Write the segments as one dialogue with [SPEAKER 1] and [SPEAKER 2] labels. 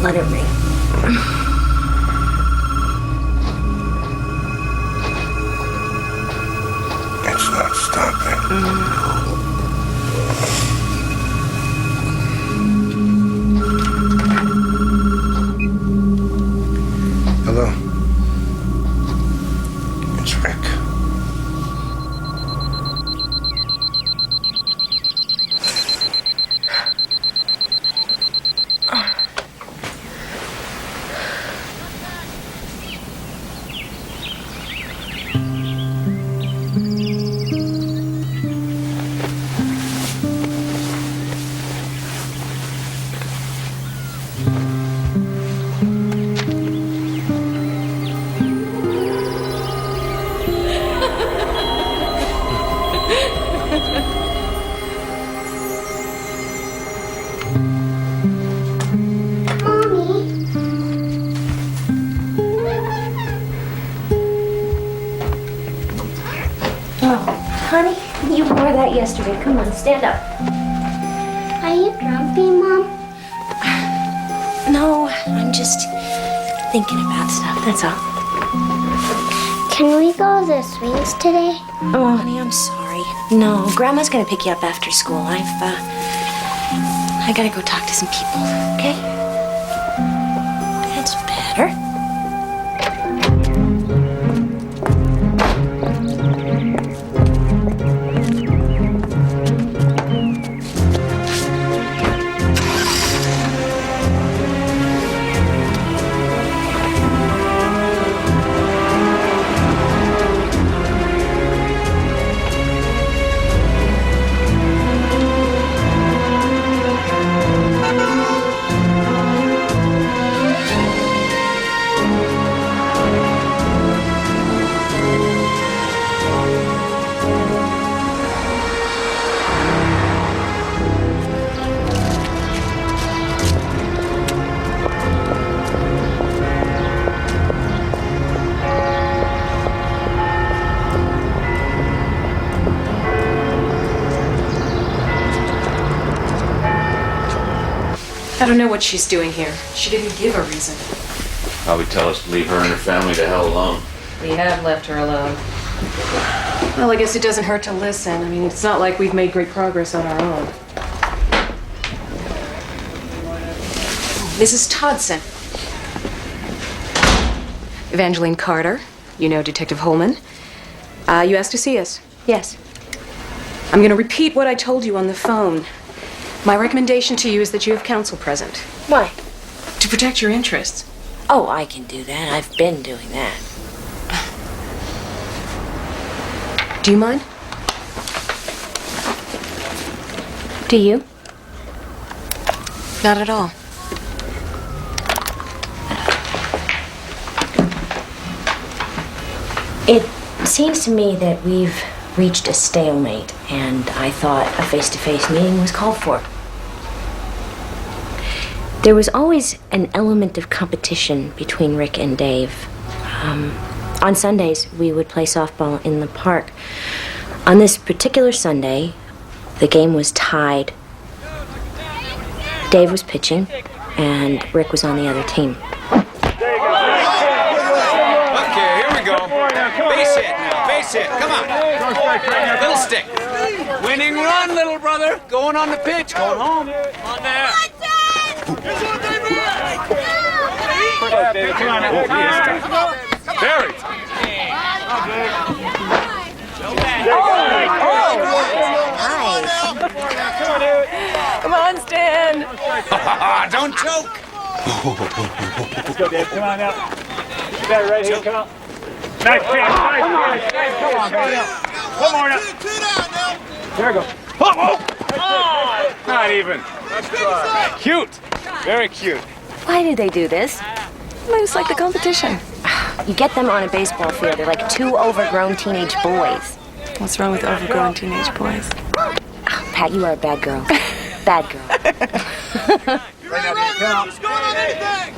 [SPEAKER 1] Let it ring.
[SPEAKER 2] It's not stopping. Hello. It's Rick.
[SPEAKER 1] Honey, you wore that yesterday. Come on, stand up.
[SPEAKER 3] Are you grumpy, Mom?
[SPEAKER 1] No, I'm just thinking about stuff, that's all.
[SPEAKER 3] Can we go to the swings today?
[SPEAKER 1] Oh, honey, I'm sorry. No, Grandma's gonna pick you up after school. I gotta go talk to some people, okay? That's better.
[SPEAKER 4] I don't know what she's doing here. She didn't give a reason.
[SPEAKER 5] Probably tell us to leave her and her family the hell alone.
[SPEAKER 4] We have left her alone. Well, I guess it doesn't hurt to listen. I mean, it's not like we've made great progress on our own. Mrs. Todson. Evangeline Carter. You know Detective Holman. You asked to see us.
[SPEAKER 1] Yes.
[SPEAKER 4] I'm going to repeat what I told you on the phone. My recommendation to you is that you have counsel present.
[SPEAKER 1] Why?
[SPEAKER 4] To protect your interests.
[SPEAKER 1] Oh, I can do that. I've been doing that.
[SPEAKER 4] Do you mind?
[SPEAKER 1] Do you?
[SPEAKER 4] Not at all.
[SPEAKER 1] It seems to me that we've reached a stalemate, and I thought a face-to-face meeting was called for. There was always an element of competition between Rick and Dave. On Sundays, we would play softball in the park. On this particular Sunday, the game was tied. Dave was pitching, and Rick was on the other team.
[SPEAKER 6] Okay, here we go. Base hit now, base hit. Come on. Little stick. Winning run, little brother. Going on the pitch. Going home. On there. Come on. Barry.
[SPEAKER 4] Come on, Stan.
[SPEAKER 6] Don't choke.
[SPEAKER 7] Let's go, Dave. Come on now. You got it right here. Come on. Nice chance. Nice chance. Come on, baby. One more now. There we go. Oh! Not even. Cute. Very cute.
[SPEAKER 4] Why do they do this? They just like the competition.
[SPEAKER 1] You get them on a baseball field, they're like two overgrown teenage boys.
[SPEAKER 4] What's wrong with overgrown teenage boys?
[SPEAKER 1] Oh, Pat, you are a bad girl. Bad girl.
[SPEAKER 7] Right now, Dave. Come on.
[SPEAKER 6] Score on anything.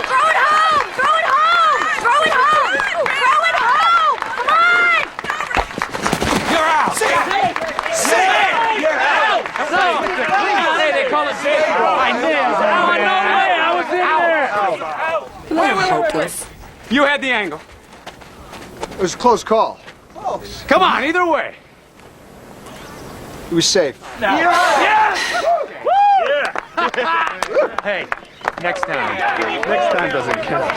[SPEAKER 1] Throw it home! Throw it home! Throw it home! Throw it home! Come on!
[SPEAKER 6] You're out. Sit. You're out.
[SPEAKER 7] was in there. I nailed it. Oh, no way. I was in there.
[SPEAKER 8] You're hopeless.
[SPEAKER 7] You had the angle.
[SPEAKER 9] It was a close call.
[SPEAKER 7] Come on, either way.
[SPEAKER 9] It was safe.
[SPEAKER 7] Yeah! Hey, next time.
[SPEAKER 9] Next time doesn't count.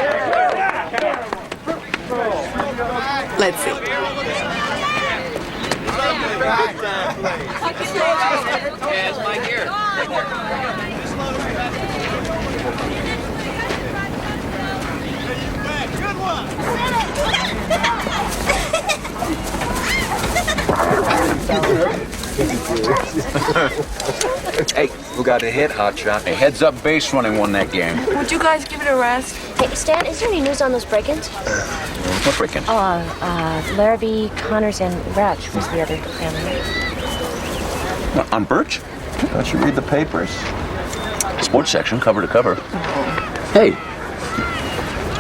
[SPEAKER 8] Let's see.
[SPEAKER 6] Hey, who got a hit, hotshot? Hey, heads up base running won that game.
[SPEAKER 8] Would you guys give it a rest?
[SPEAKER 1] Hey, Stan, is there any news on those break-ins?
[SPEAKER 6] What break-in?
[SPEAKER 1] Larrabee, Connors, and Ratch was the other family.
[SPEAKER 6] On Birch?
[SPEAKER 9] Don't you read the papers?
[SPEAKER 6] Sports section, cover to cover. Hey.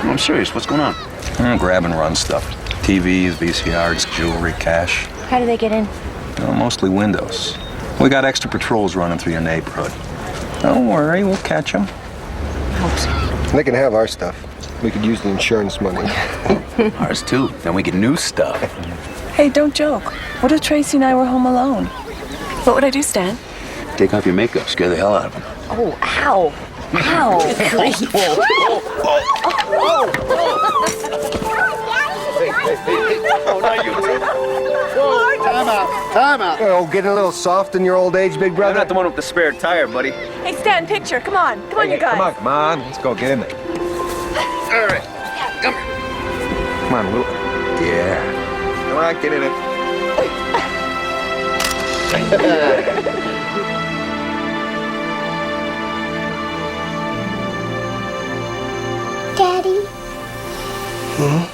[SPEAKER 6] No, I'm serious. What's going on?
[SPEAKER 9] Grab and run stuff. TVs, VCRs, jewelry, cash.
[SPEAKER 1] How do they get in?
[SPEAKER 9] Mostly windows. We got extra patrols running through your neighborhood. Don't worry, we'll catch them.
[SPEAKER 1] Hope so.
[SPEAKER 9] They can have our stuff. We could use the insurance money.
[SPEAKER 6] Ours too. Then we get new stuff.
[SPEAKER 8] Hey, don't joke. What if Tracy and I were home alone? What would I do, Stan?
[SPEAKER 6] Take off your makeup. Scare the hell out of them.
[SPEAKER 1] Oh, ow. Ow.
[SPEAKER 9] Time out. Oh, getting a little soft in your old age, big brother?
[SPEAKER 6] I'm not the one with the spare tire, buddy.
[SPEAKER 8] Hey, Stan, picture. Come on. Come on, you guys.
[SPEAKER 9] Come on. Let's go get in there.
[SPEAKER 6] All right. Come here.
[SPEAKER 9] Come on, Lou. Yeah. Come on, get in it.
[SPEAKER 3] Daddy,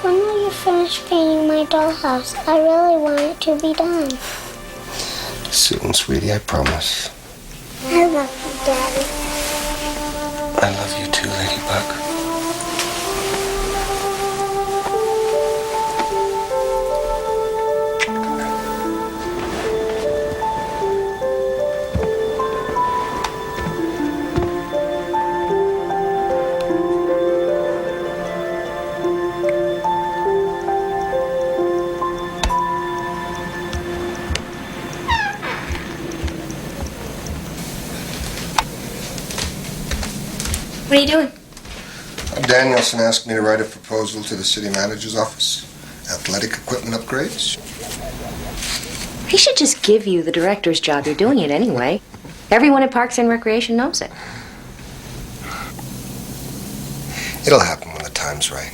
[SPEAKER 3] when will you finish painting my dollhouse? I really want it to be done.
[SPEAKER 2] Soon, sweetie, I promise.
[SPEAKER 3] I love you, Daddy.
[SPEAKER 2] I love you too, Ladybug.
[SPEAKER 1] What are you doing?
[SPEAKER 2] Danielson asked me to write a proposal to the city manager's office. Athletic equipment upgrades.
[SPEAKER 1] He should just give you the director's job. You're doing it anyway. Everyone at Parks and Recreation knows it.
[SPEAKER 2] It'll happen when the time's right.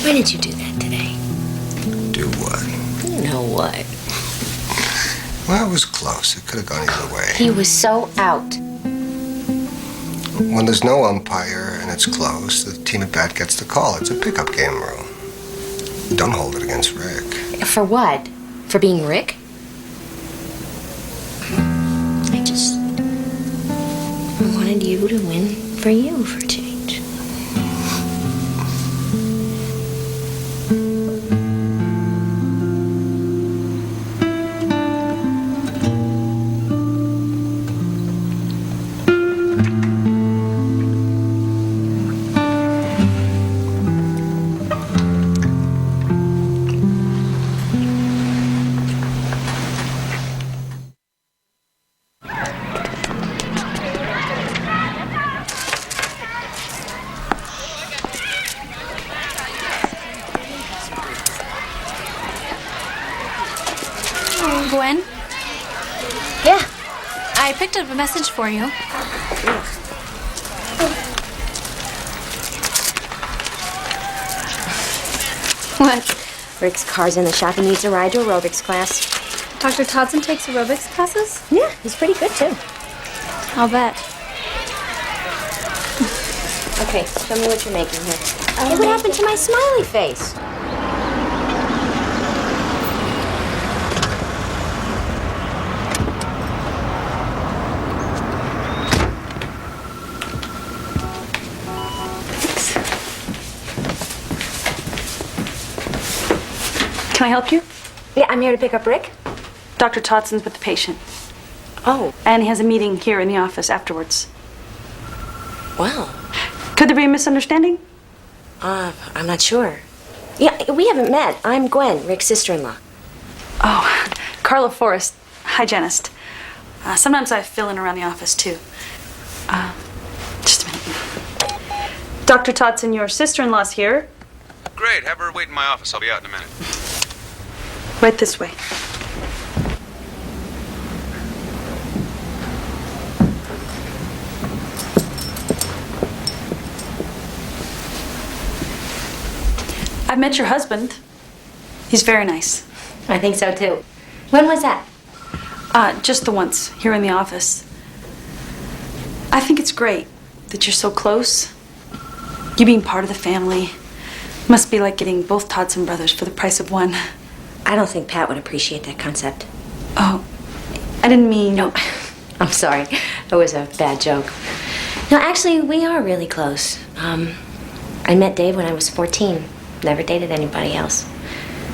[SPEAKER 1] Why did you do that today?
[SPEAKER 2] Do what?
[SPEAKER 1] You know what?
[SPEAKER 2] Well, it was close. It could have gone either way.
[SPEAKER 1] He was so out.
[SPEAKER 2] When there's no umpire and it's close, the team at bat gets the call. It's a pickup game rule. Don't hold it against Rick.
[SPEAKER 1] For what? For being Rick? I wanted you to win for you for a change.
[SPEAKER 10] Gwen?
[SPEAKER 1] Yeah.
[SPEAKER 10] I picked up a message for you. What?
[SPEAKER 1] Rick's car's in the shop. He needs a ride to aerobics class.
[SPEAKER 10] Dr. Todson takes aerobics classes?
[SPEAKER 1] Yeah, he's pretty good too.
[SPEAKER 10] I'll bet.
[SPEAKER 1] Okay, show me what you're making here. Hey, what happened to my smiley face?
[SPEAKER 11] Can I help you?
[SPEAKER 1] Yeah, I'm here to pick up Rick.
[SPEAKER 11] Dr. Todson's with the patient.
[SPEAKER 1] Oh,
[SPEAKER 11] And he has a meeting here in the office afterwards.
[SPEAKER 1] well,
[SPEAKER 11] Could there be a misunderstanding?
[SPEAKER 1] I'm not sure. Yeah, we haven't met. I'm Gwen, Rick's sister-in-law.
[SPEAKER 11] Oh, Carla Forrest, hygienist. Sometimes I fill in around the office, too. Just a minute. Dr. Todson, your sister-in-law's here.
[SPEAKER 9] Great. Have her wait in my office. I'll be out in a minute.
[SPEAKER 11] Right this way. I've met your husband. He's very nice.
[SPEAKER 1] I think so, too. When was that?
[SPEAKER 11] Just the once, here in the office. I think it's great that you're so close. You being part of the family must be like getting both Todson brothers for the price of one.
[SPEAKER 1] I don't think Pat would appreciate that concept.
[SPEAKER 11] Oh, I didn't mean...
[SPEAKER 1] No, I'm sorry. It was a bad joke. No, actually, we are really close. I met Dave when I was 14. Never dated anybody else.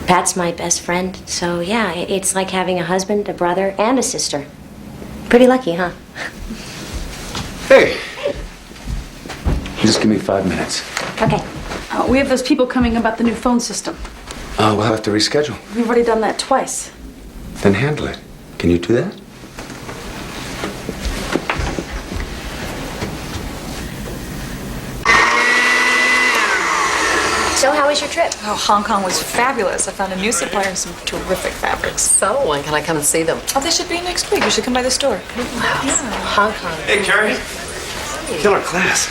[SPEAKER 1] Pat's my best friend, so yeah, it's like having a husband, a brother, and a sister. Pretty lucky, huh?
[SPEAKER 5] Hey! Just give me 5 minutes.
[SPEAKER 1] Okay.
[SPEAKER 11] We have those people coming about the new phone system.
[SPEAKER 5] We'll have to reschedule.
[SPEAKER 11] We've already done that twice.
[SPEAKER 5] Then handle it. Can you do that?
[SPEAKER 1] So, how was your trip?
[SPEAKER 8] Oh, Hong Kong was fabulous. I found a new supplier and some terrific fabrics.
[SPEAKER 4] So, when can I come and see them?
[SPEAKER 8] Oh, they should be next week. You should come by the store.
[SPEAKER 1] Hong Kong.
[SPEAKER 9] Hey, Carrie. Killer class.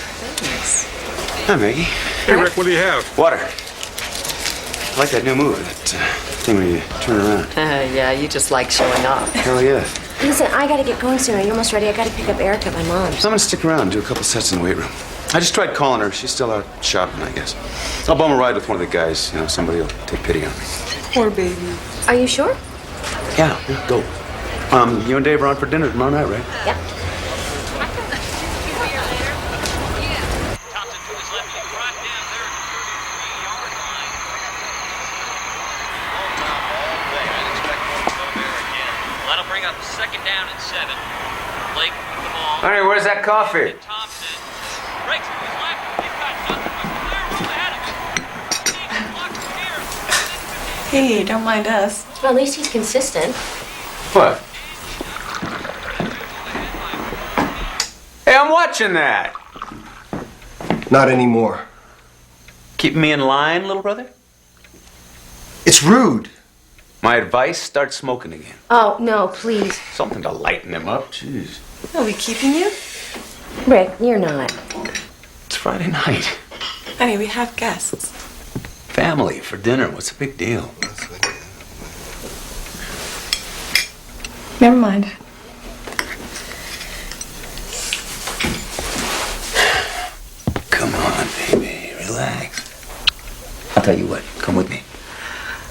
[SPEAKER 9] Hi, Maggie.
[SPEAKER 7] Hey, Rick, what do you have?
[SPEAKER 9] Water. I like that new move. That thing where you turn around.
[SPEAKER 4] Yeah, you just like showing off.
[SPEAKER 9] Hell yeah.
[SPEAKER 1] Listen, I gotta get going soon. Are you almost ready? I gotta pick up Erica at my mom's.
[SPEAKER 9] I'm gonna stick around and do a couple sets in the weight room. I just tried calling her. She's still out shopping, I guess. I'll bum a ride with one of the guys. You know, somebody will take pity on me.
[SPEAKER 8] Poor baby.
[SPEAKER 1] Are you sure?
[SPEAKER 9] Yeah, go. You and Dave are on for dinner tomorrow night, right?
[SPEAKER 1] Yep.
[SPEAKER 12] That'll bring up 2nd down and 7. Blake with the ball.
[SPEAKER 6] All right, where's that coffee?
[SPEAKER 12] Thompson breaks to his left. He's got nothing but clear room ahead of him. He blocks here.
[SPEAKER 8] Hey, don't mind us.
[SPEAKER 1] Well, at least he's consistent.
[SPEAKER 6] What? Hey, I'm watching that.
[SPEAKER 2] Not anymore.
[SPEAKER 5] Keeping me in line, little brother?
[SPEAKER 2] It's rude.
[SPEAKER 5] My advice, start smoking again.
[SPEAKER 1] Oh, no, please.
[SPEAKER 5] Something to lighten him up. Jeez.
[SPEAKER 8] Are we keeping you?
[SPEAKER 1] Rick, you're not.
[SPEAKER 5] It's Friday night.
[SPEAKER 8] Honey, we have guests.
[SPEAKER 5] Family for dinner. What's the big deal?
[SPEAKER 8] Never mind.
[SPEAKER 5] Come on, baby. Relax. I'll tell you what. Come with me.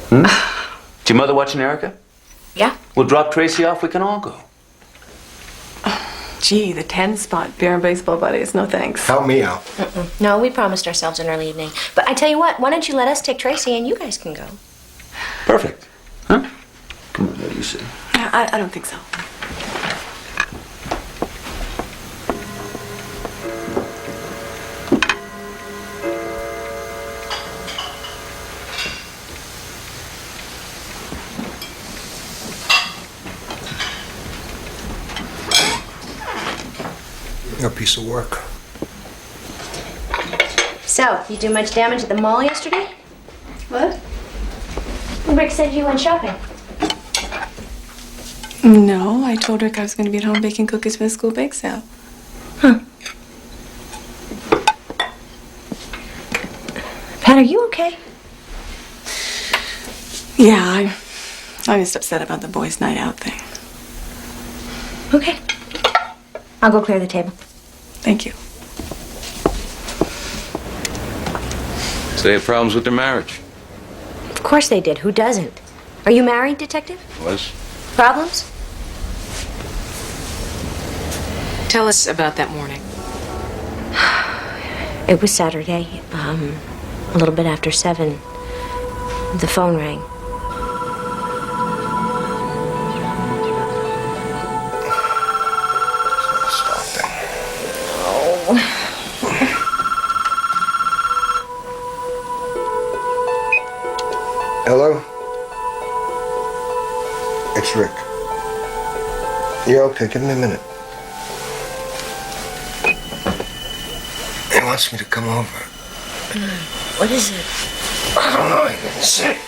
[SPEAKER 5] Hmm? Is your mother watching Erica?
[SPEAKER 1] Yeah?
[SPEAKER 5] We'll drop Tracy off. We can all go.
[SPEAKER 8] Gee, the 10 spot beer and baseball buddies. No thanks.
[SPEAKER 2] Help me out.
[SPEAKER 1] No, we promised ourselves an early evening. But I tell you what, why don't you let us take Tracy and you guys can go?
[SPEAKER 5] Perfect. Huh? Come on, what do you say?
[SPEAKER 8] I don't think so.
[SPEAKER 2] You're a piece of work.
[SPEAKER 1] So, you do much damage at the mall yesterday?
[SPEAKER 11] What?
[SPEAKER 1] Rick said you went shopping.
[SPEAKER 8] No, I told Rick I was going to be at home baking cookies for the school bake sale.
[SPEAKER 1] Huh. Pat, are you okay?
[SPEAKER 8] Yeah, I'm just upset about the boys' night out thing.
[SPEAKER 1] Okay. I'll go clear the table.
[SPEAKER 8] Thank you.
[SPEAKER 5] So they have problems with their marriage?
[SPEAKER 1] Of course they did. Who doesn't? Are you married, Detective?
[SPEAKER 5] Was?
[SPEAKER 1] Problems?
[SPEAKER 4] Tell us about that morning.
[SPEAKER 1] It was Saturday, a little bit after 7. The phone rang.
[SPEAKER 2] Yeah, okay, give me a minute. He wants me to come over.
[SPEAKER 1] What is it?
[SPEAKER 2] I don't know, he didn't say.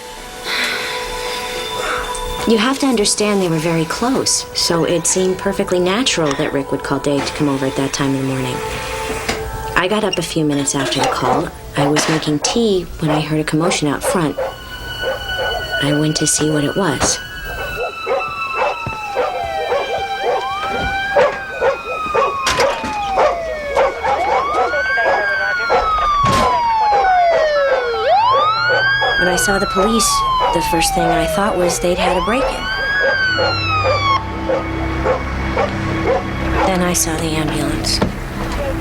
[SPEAKER 1] You have to understand they were very close, so it seemed perfectly natural that Rick would call Dave to come over at that time in the morning. I got up a few minutes after the call. I was making tea when I heard a commotion out front. I went to see what it was. When I saw the police, the first thing I thought was they'd had a break-in. Then I saw the ambulance.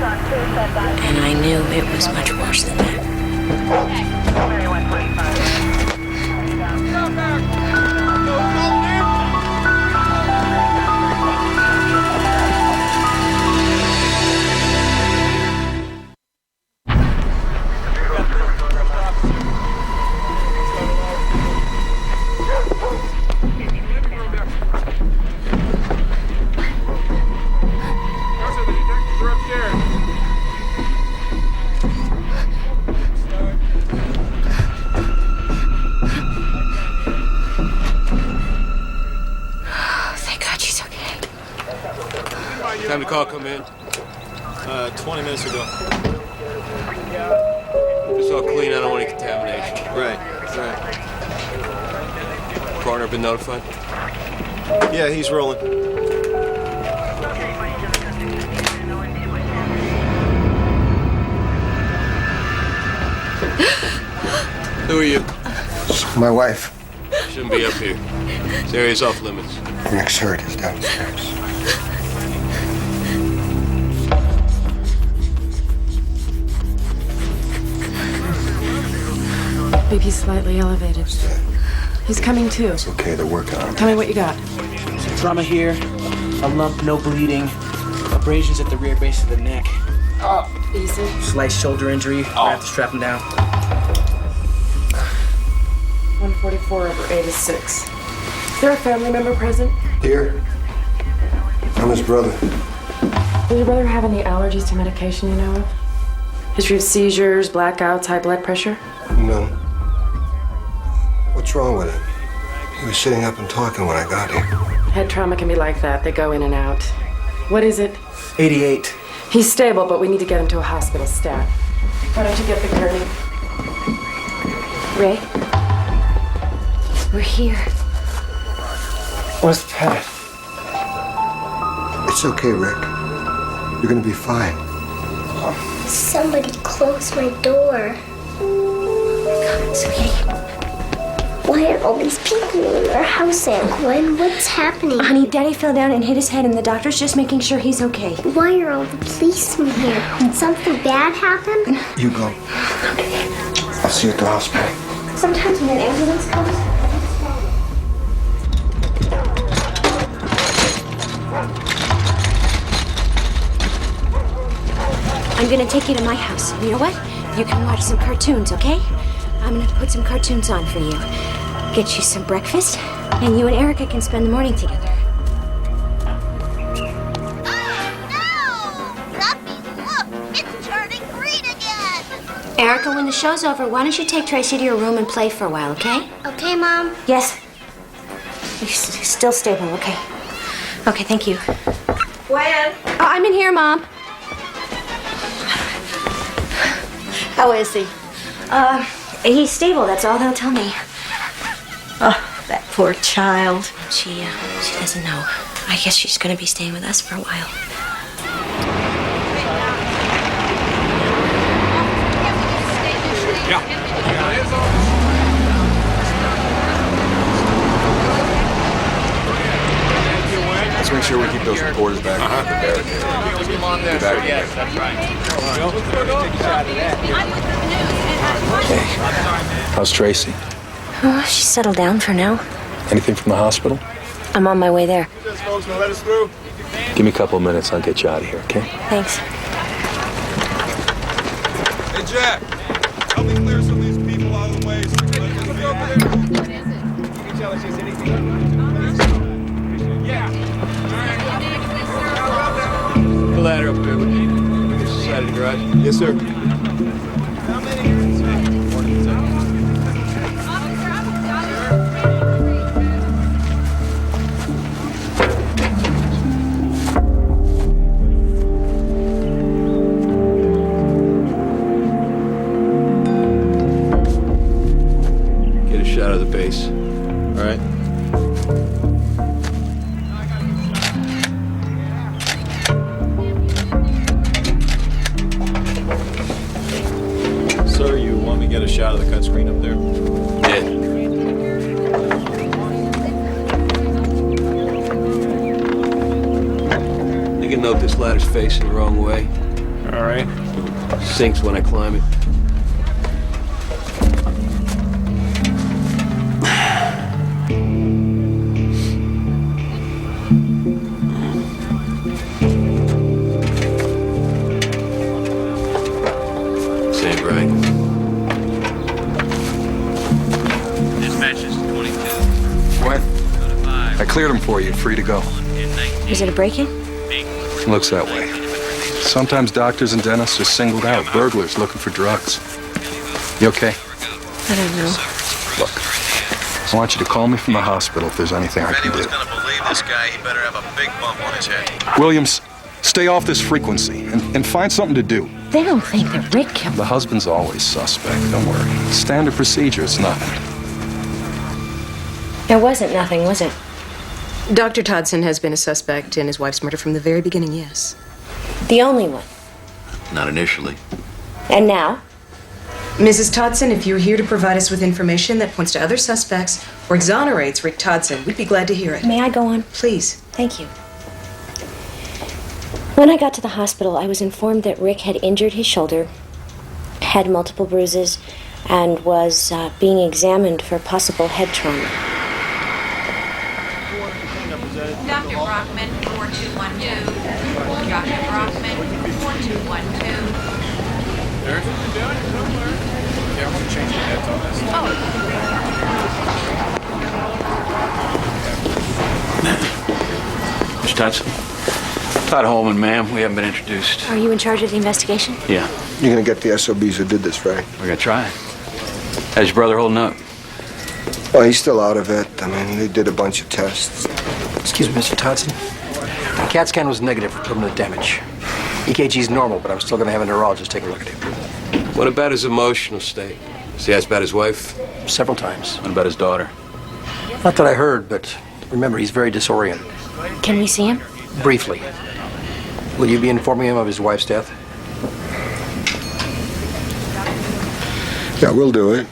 [SPEAKER 1] And I knew it was much worse than that.
[SPEAKER 13] Time the call come in? 20 minutes ago. It's all clean. I don't want any contamination. Right. Coroner been notified?
[SPEAKER 14] Yeah, he's rolling.
[SPEAKER 13] Who are you?
[SPEAKER 2] My wife.
[SPEAKER 13] Shouldn't be up here. This area's off limits.
[SPEAKER 2] Rick's hurt. He's downstairs.
[SPEAKER 4] BP's slightly elevated. He's coming to.
[SPEAKER 2] It's okay, they're working on it.
[SPEAKER 4] Tell me what you got.
[SPEAKER 15] Some trauma here, a lump, no bleeding, abrasions at the rear base of the neck.
[SPEAKER 4] Oh, easy.
[SPEAKER 15] Slight shoulder injury. I have to strap him down.
[SPEAKER 4] 144 over 86. Is there a family member present?
[SPEAKER 2] Here? I'm his brother.
[SPEAKER 4] Does your brother have any allergies to medication you know of? History of seizures, blackouts, high blood pressure?
[SPEAKER 2] None. What's wrong with him? He was sitting up and talking when I got here.
[SPEAKER 4] Head trauma can be like that. They go in and out. What is it?
[SPEAKER 15] 88.
[SPEAKER 4] He's stable, but we need to get him to a hospital stat. Why don't you get the gurney?
[SPEAKER 1] Ray? We're here.
[SPEAKER 15] Where's Pat?
[SPEAKER 2] It's okay, Rick. You're gonna be fine.
[SPEAKER 3] Somebody closed my door.
[SPEAKER 1] Come on, sweetie.
[SPEAKER 3] Why are all these people in our house, Aunt Gwen? What's happening?
[SPEAKER 1] Honey, Daddy fell down and hit his head, and the doctor's just making sure he's okay.
[SPEAKER 3] Why are all the policemen here? Did something bad happen?
[SPEAKER 2] You go. I'll see you at the hospital.
[SPEAKER 1] Sometimes when an ambulance comes... I'm gonna take you to my house. You know what? You can watch some cartoons, okay? I'm gonna put some cartoons on for you. Get you some breakfast, and you and Erica can spend the morning together. Erica, when the show's over, why don't you take Tracy to your room and play for a while, okay?
[SPEAKER 3] Okay, Mom.
[SPEAKER 1] Yes. You're still stable, okay? Okay, thank you.
[SPEAKER 8] Gwen,
[SPEAKER 1] Oh, I'm in here, Mom.
[SPEAKER 8] how is he?
[SPEAKER 1] He's stable, that's all they'll tell me.
[SPEAKER 8] Oh, that poor child.
[SPEAKER 1] She doesn't know. I guess she's gonna be staying with us for a while.
[SPEAKER 14] Let's make sure we keep those reporters back on the barricade.
[SPEAKER 12] Yes, that's right.
[SPEAKER 14] Hey, how's Tracy?
[SPEAKER 1] Oh, she's settled down for now.
[SPEAKER 14] Anything from the hospital?
[SPEAKER 1] I'm on my way there.
[SPEAKER 14] Give me a couple of minutes, I'll get you out of here, okay?
[SPEAKER 1] Thanks.
[SPEAKER 13] Hey, Jack. Help me clear some of these people out of the way. Can you tell us if anything? Yeah. ladder up there, would you? This side of the garage. Yes, sir. Get a shot of the base. All right.
[SPEAKER 14] Sir, you want me to get a shot of the cut screen up there?
[SPEAKER 13] Yeah. You can note this ladder's facing the wrong way.
[SPEAKER 14] All right.
[SPEAKER 13] Sinks when I climb it. Save right.
[SPEAKER 12] Dispatches 22.
[SPEAKER 14] What? I cleared them for you. Free to go.
[SPEAKER 1] Was it a break-in?
[SPEAKER 14] Looks that way. Sometimes doctors and dentists are singled out. Burglars looking for drugs. You okay?
[SPEAKER 1] I don't know.
[SPEAKER 14] Look, I want you to call me from the hospital if there's anything I can do.
[SPEAKER 12] Gonna believe this guy, he better have a big bump on his head.
[SPEAKER 14] Williams, stay off this frequency and find something to do.
[SPEAKER 1] They don't think that Rick killed
[SPEAKER 14] The husband's always suspect. Don't worry. Standard procedure. It's nothing.
[SPEAKER 1] There wasn't nothing, was it?
[SPEAKER 4] Dr. Todson has been a suspect in his wife's murder from the very beginning, yes.
[SPEAKER 1] The only one.
[SPEAKER 12] Not initially.
[SPEAKER 1] And now?
[SPEAKER 4] Mrs. Todson, if you're here to provide us with information that points to other suspects or exonerates Rick Todson, we'd be glad to hear it.
[SPEAKER 1] May I go on?
[SPEAKER 4] Please.
[SPEAKER 1] Thank you. When I got to the hospital, I was informed that Rick had injured his shoulder, had multiple bruises, and was being examined for possible head trauma.
[SPEAKER 16] Dr. Brockman, 4212. Dr. Brockman, 4212.
[SPEAKER 14] There's something down here somewhere. Yeah, I'm going to change the heads on this.
[SPEAKER 5] Mr. Todson? Todd Holman, ma'am. We haven't been introduced.
[SPEAKER 1] Are you in charge of the investigation?
[SPEAKER 5] Yeah,
[SPEAKER 2] You're gonna get the SOBs who did this, right?
[SPEAKER 5] we're gonna try. How's your brother holding up?
[SPEAKER 2] Well, he's still out of it. I mean, they did a bunch of tests.
[SPEAKER 15] Excuse me, Mr. Todson. The CAT scan was negative for permanent damage. EKG's normal, but I'm still going to have a neurologist take a look at him.
[SPEAKER 13] What about his emotional state? Has he asked about his wife?
[SPEAKER 15] Several times.
[SPEAKER 5] What about his daughter?
[SPEAKER 15] Not that I heard, but remember, he's very disoriented.
[SPEAKER 1] Can we see him?
[SPEAKER 15] Briefly. Will you be informing him of his wife's death?
[SPEAKER 2] Yeah, we'll do it.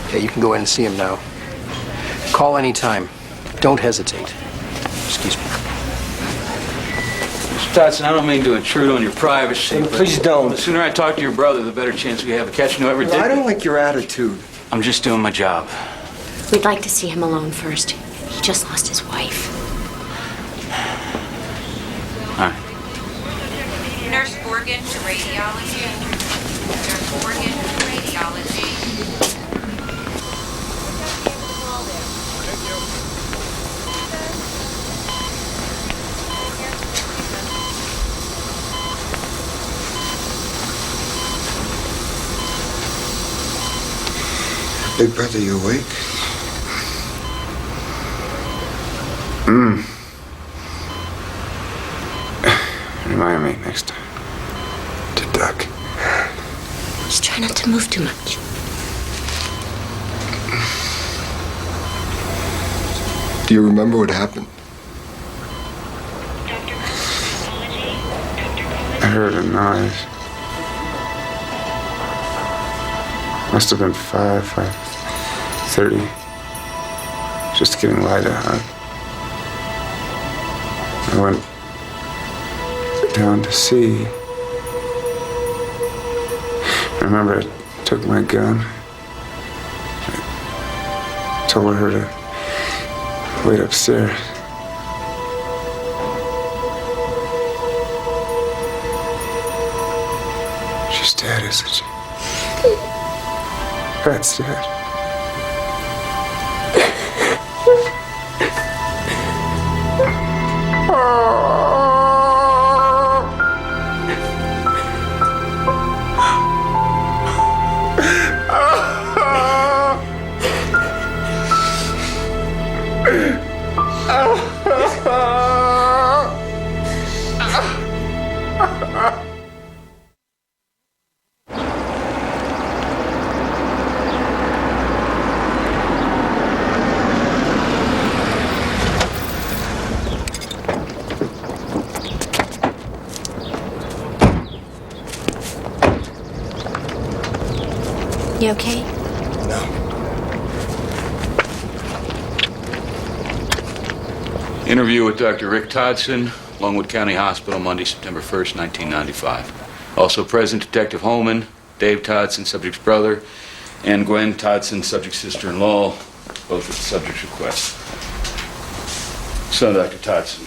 [SPEAKER 15] Okay, you can go in and see him now. Call any time. Don't hesitate. Excuse me.
[SPEAKER 5] Mr. Todson, I don't mean to intrude on your privacy. but
[SPEAKER 2] Please don't.
[SPEAKER 5] The sooner I talk to your brother, the better chance we have of catching whoever did
[SPEAKER 2] I don't
[SPEAKER 5] it.
[SPEAKER 2] like your attitude.
[SPEAKER 5] I'm just doing my job.
[SPEAKER 1] We'd like to see him alone first. He just lost his wife.
[SPEAKER 5] All right.
[SPEAKER 16] Nurse Morgan to radiology. Nurse Morgan to radiology.
[SPEAKER 2] Big brother, you awake?
[SPEAKER 9] Remind me next time to duck.
[SPEAKER 1] Just try not to move too much.
[SPEAKER 2] Do you remember what happened?
[SPEAKER 9] I heard a noise. Must have been 5:30. Just getting light out. I went down to see. I remember I took my gun. I told her to wait upstairs. She's dead, isn't she? Pat's dead.
[SPEAKER 10] You okay?
[SPEAKER 2] No.
[SPEAKER 6] Interview with Dr. Rick Todson, Longwood County Hospital, Monday, September 1st, 1995. Also present, Detective Holman, Dave Todson, subject's brother, and Gwen Todson, subject's sister-in-law, both at the subject's request. So, Dr. Todson,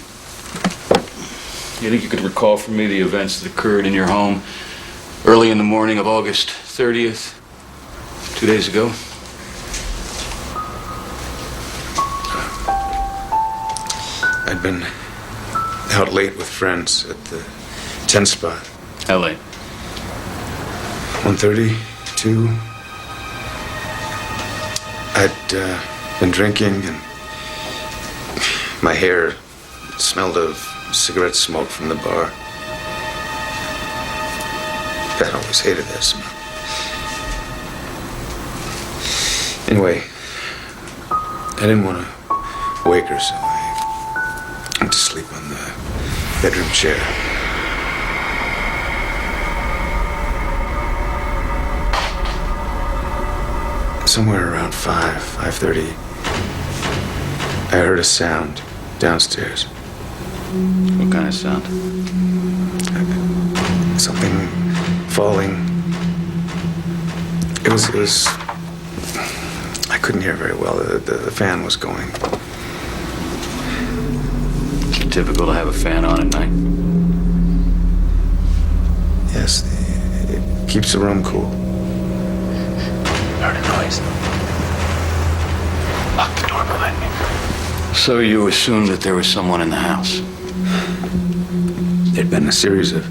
[SPEAKER 6] you think you could recall from me the events that occurred in your home early in the morning of August 30th, 2 days ago?
[SPEAKER 9] I'd been out late with friends at the 10 spot.
[SPEAKER 6] How late?
[SPEAKER 9] 1:30, 2. I'd been drinking, and my hair smelled of cigarette smoke from the bar. Pat always hated that smell. Anyway, I didn't want to wake her, so I went to sleep on the bedroom chair. Somewhere around 5:30, I heard a sound downstairs.
[SPEAKER 6] What kind of sound?
[SPEAKER 9] Something falling. It was. I couldn't hear very well. The fan was going.
[SPEAKER 6] Is it typical to have a fan on at night?
[SPEAKER 9] Yes, it keeps the room cool.
[SPEAKER 5] Heard a noise. Lock the door behind me.
[SPEAKER 6] So you assumed that there was someone in the house?
[SPEAKER 9] There'd been a series of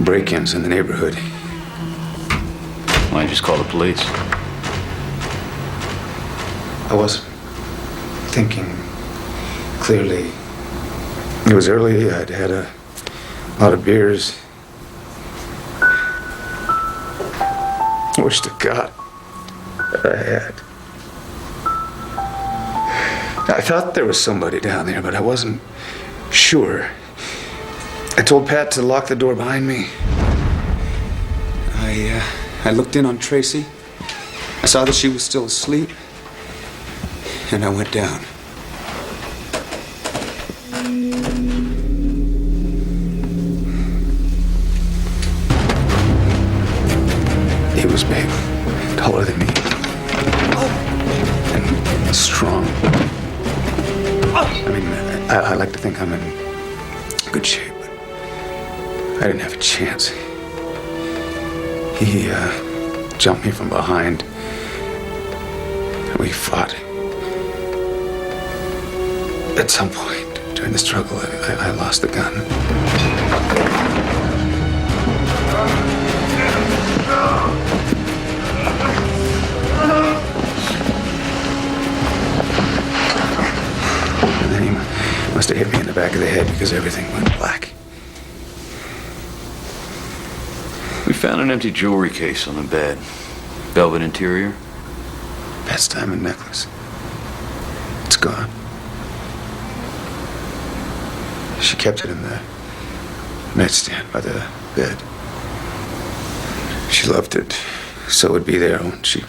[SPEAKER 9] break-ins in the neighborhood.
[SPEAKER 6] Why didn't you just call the police?
[SPEAKER 9] I wasn't thinking clearly. It was early. I'd had a lot of beers. I wish to God that I had. I thought there was somebody down there, but I wasn't sure. I told Pat to lock the door behind me. I looked in on Tracy. I saw that she was still asleep. And I went down. He was big, taller than me, and strong. I mean, I like to think I'm in good shape, but I didn't have a chance. He jumped me from behind, and we fought. At some point during the struggle, I lost the gun. And then he must have hit me in the back of the head because everything went black.
[SPEAKER 6] We found an empty jewelry case on the bed. Velvet interior.
[SPEAKER 9] Pat's diamond necklace. It's gone. She kept it in the nightstand by the bed. She loved it, so it would be there when she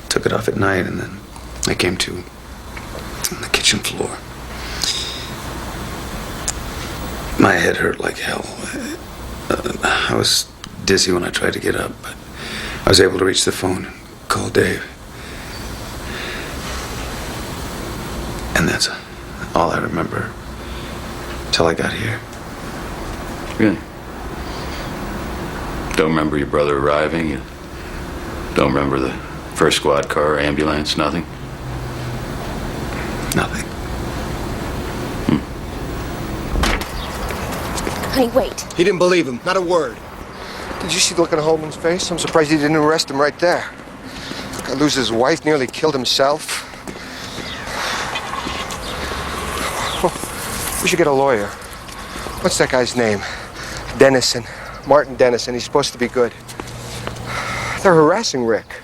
[SPEAKER 9] took it off at night, and then I came to on the kitchen floor. My head hurt like hell. I was dizzy when I tried to get up, but I was able to reach the phone and call Dave. And that's all I remember till I got here.
[SPEAKER 6] Really? Don't remember your brother arriving? You don't remember the first squad car, ambulance, nothing?
[SPEAKER 9] Nothing.
[SPEAKER 1] Honey, wait.
[SPEAKER 2] He didn't believe him, not a word. Did you see the look on Holman's face? I'm surprised he didn't arrest him right there. Guy loses his wife, nearly killed himself. We should get a lawyer. What's that guy's name? Dennison. Martin Dennison. He's supposed to be good. They're harassing Rick.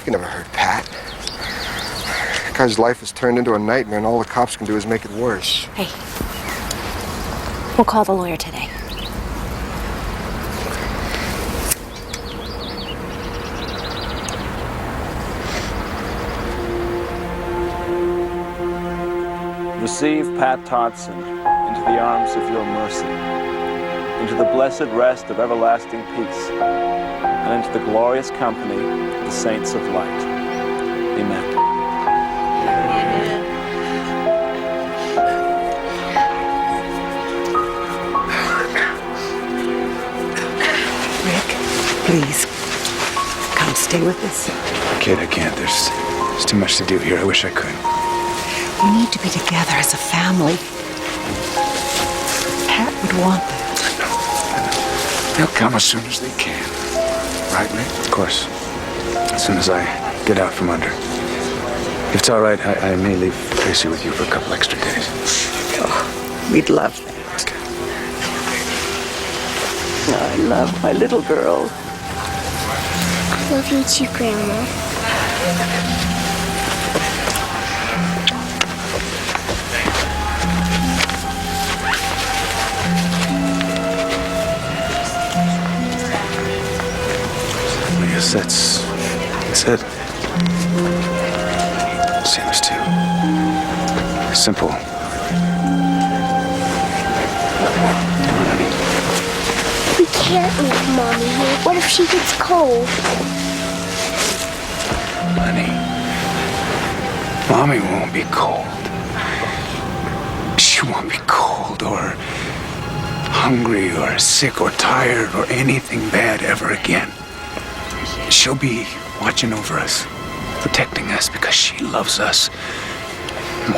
[SPEAKER 2] You never heard Pat. That guy's life has turned into a nightmare, and all the cops can do is make it worse.
[SPEAKER 1] Hey. We'll call the lawyer today.
[SPEAKER 17] receive Pat Todson into the arms of your mercy, into the blessed rest of everlasting peace, and into the glorious company of the saints of light. Amen.
[SPEAKER 18] Please, come stay with us.
[SPEAKER 9] Kid, I can't. There's too much to do here. I wish I could.
[SPEAKER 18] We need to be together as a family. Pat would want that.
[SPEAKER 9] They'll come as soon as they can. Right, Rick? Of course. As soon as I get out from under. If it's all right, I may leave Tracy with you for a couple extra days.
[SPEAKER 18] Oh, we'd love that. I love my little girl.
[SPEAKER 3] Love you too, Grandma.
[SPEAKER 9] I guess that's it. Seems too simple.
[SPEAKER 3] We can't leave Mommy here. What if she gets cold?
[SPEAKER 9] Honey, Mommy won't be cold. She won't be cold or hungry or sick or tired or anything bad ever again. She'll be watching over us, protecting us because she loves us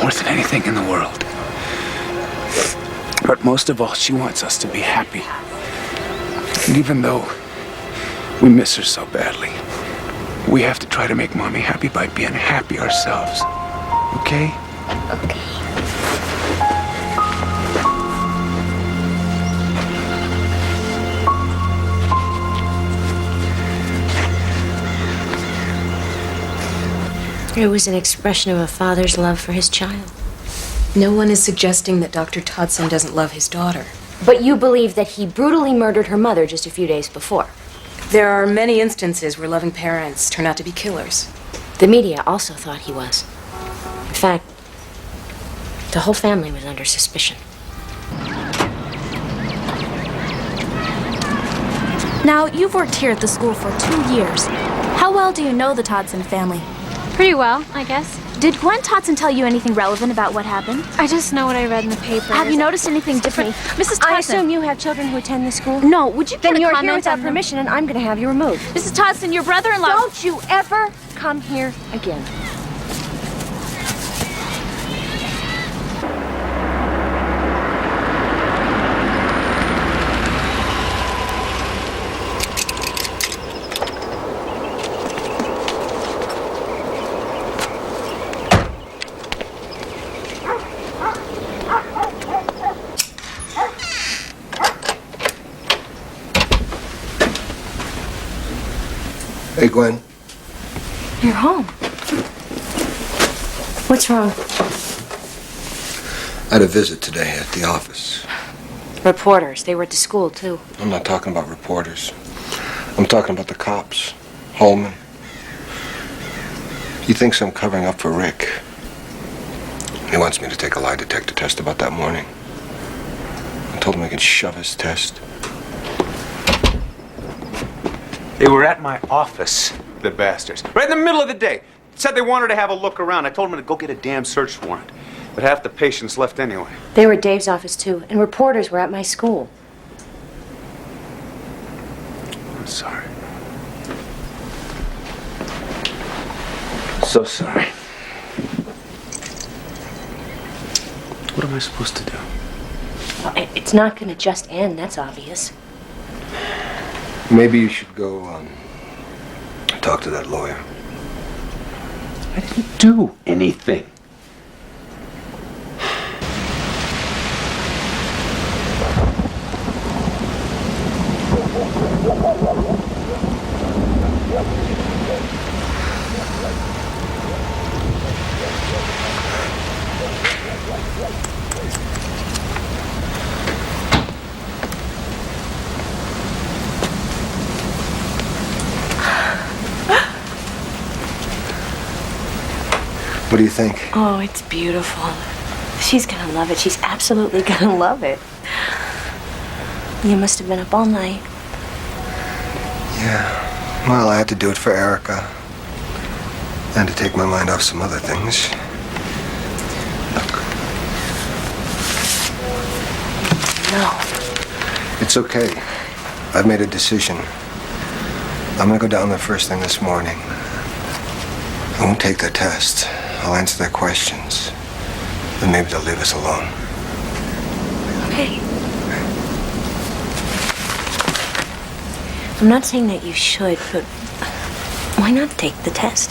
[SPEAKER 9] more than anything in the world. But most of all, she wants us to be happy. And even though we miss her so badly, we have to try to make Mommy happy by being happy ourselves. Okay?
[SPEAKER 3] Okay.
[SPEAKER 1] It was an expression of a father's love for his child.
[SPEAKER 4] No one is suggesting that Dr. Todson doesn't love his daughter.
[SPEAKER 1] But you believe that he brutally murdered her mother just a few days before.
[SPEAKER 4] There are many instances where loving parents turn out to be killers.
[SPEAKER 1] The media also thought he was. In fact, the whole family was under suspicion.
[SPEAKER 10] Now, you've worked here at the school for 2 years. How well do you know the Todson family?
[SPEAKER 19] Pretty well, I guess. Did Gwen Todson tell you anything relevant about what happened?
[SPEAKER 10] I just know what I read in the paper.
[SPEAKER 19] Have you noticed anything different?
[SPEAKER 1] Mrs. Todson. I assume you have children who attend the school?
[SPEAKER 19] No, would you
[SPEAKER 1] Then
[SPEAKER 19] care to
[SPEAKER 1] you're
[SPEAKER 19] comment
[SPEAKER 1] here without
[SPEAKER 19] on them?
[SPEAKER 1] permission, and I'm going to have you removed.
[SPEAKER 19] Mrs. Todson, your brother-in-law...
[SPEAKER 1] Don't you ever come here again.
[SPEAKER 2] Hey, Gwen.
[SPEAKER 1] You're home. What's wrong?
[SPEAKER 2] I had a visit today at the office.
[SPEAKER 1] Reporters. They were at the school, too.
[SPEAKER 2] I'm not talking about reporters. I'm talking about the cops. Holman. He thinks I'm covering up for Rick. He wants me to take a lie detector test about that morning. I told him I could shove his test.
[SPEAKER 5] They were at my office, the bastards. Right in the middle of the day. Said they wanted to have a look around. I told them to go get a damn search warrant. But half the patients left anyway.
[SPEAKER 1] They were at Dave's office, too, and reporters were at my school.
[SPEAKER 5] I'm sorry. So sorry. What am I supposed to do?
[SPEAKER 1] Well, it's not going to just end, that's obvious.
[SPEAKER 2] Maybe you should go, talk to that lawyer.
[SPEAKER 5] I didn't do anything.
[SPEAKER 2] What do you think?
[SPEAKER 1] Oh, it's beautiful. She's gonna love it. She's absolutely gonna love it. You must have been up all night.
[SPEAKER 2] Yeah. Well, I had to do it for Erica. And to take my mind off some other things. Look.
[SPEAKER 1] No.
[SPEAKER 2] It's okay. I've made a decision. I'm gonna go down there first thing this morning. I won't take their tests. I'll answer their questions. Then maybe they'll leave us alone.
[SPEAKER 1] Okay. I'm not saying that you should, but why not take the test?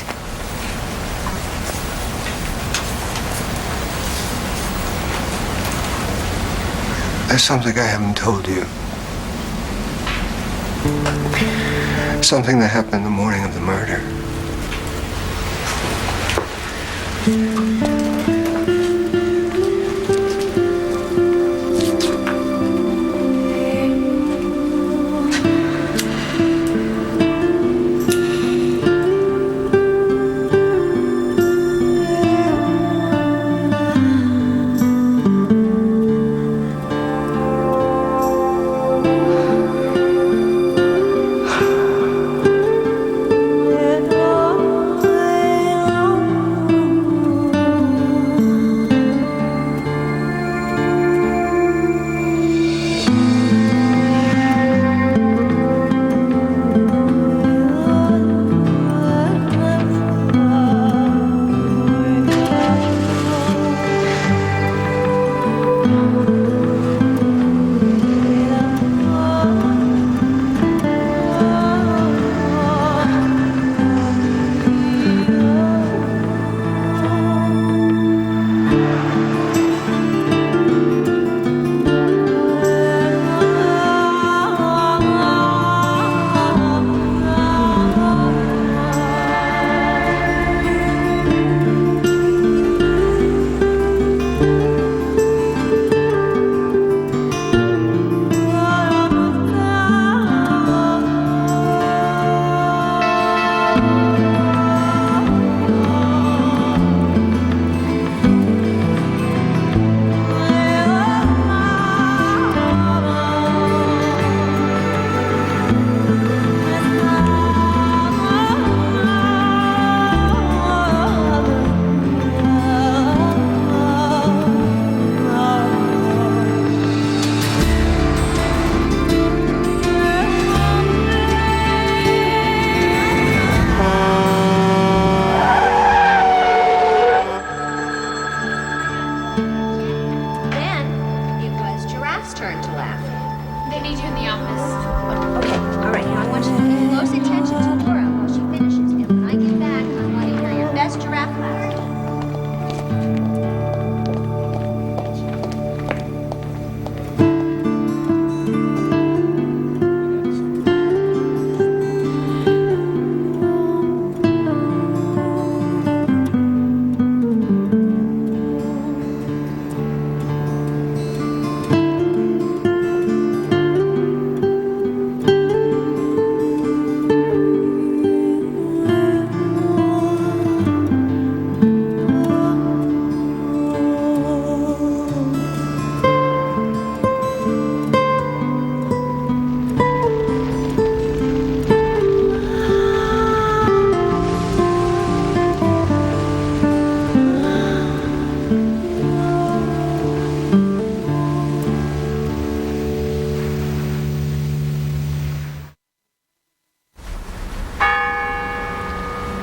[SPEAKER 2] There's something I haven't told you. Something that happened the morning of the murder.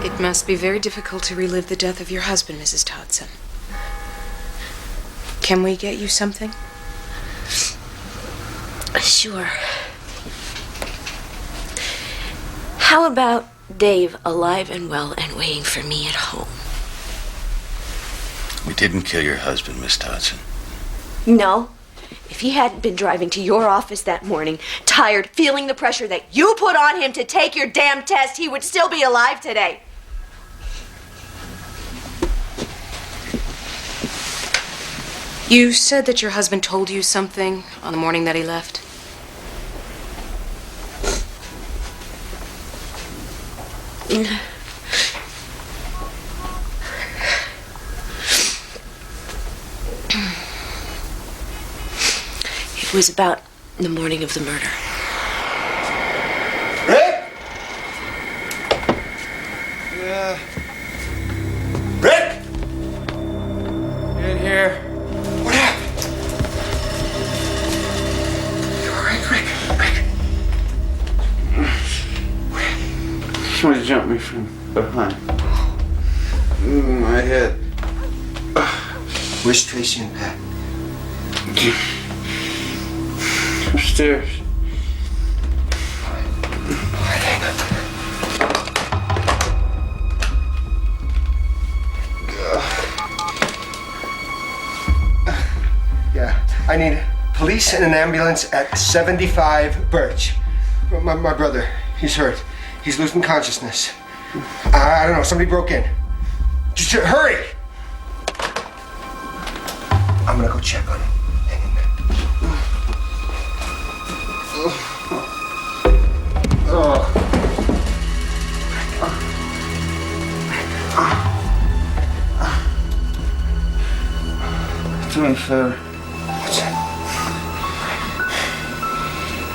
[SPEAKER 4] It must be very difficult to relive the death of your husband, Mrs. Todson. Can we get you something?
[SPEAKER 1] Sure. How about Dave alive and well and waiting for me at home?
[SPEAKER 6] We didn't kill your husband, Miss Todson.
[SPEAKER 1] No. If he hadn't been driving to your office that morning, tired, feeling the pressure that you put on him to take your damn test, he would still be alive today.
[SPEAKER 4] You said that your husband told you something on the morning that he left?
[SPEAKER 1] It was about the morning of the murder.
[SPEAKER 2] Rick? Yeah. Rick? Get in here. What happened? You all right, Rick?
[SPEAKER 5] She wanted to jump me from behind. My head.
[SPEAKER 2] Where's Tracy and Pat?
[SPEAKER 5] Upstairs.
[SPEAKER 2] Yeah, I need police and an ambulance at 75 Birch. My brother, he's hurt. He's losing consciousness. I don't know, somebody broke in. Just hurry! I'm gonna go check on him. Hang in there.
[SPEAKER 5] Do me a favor.
[SPEAKER 2] What's that?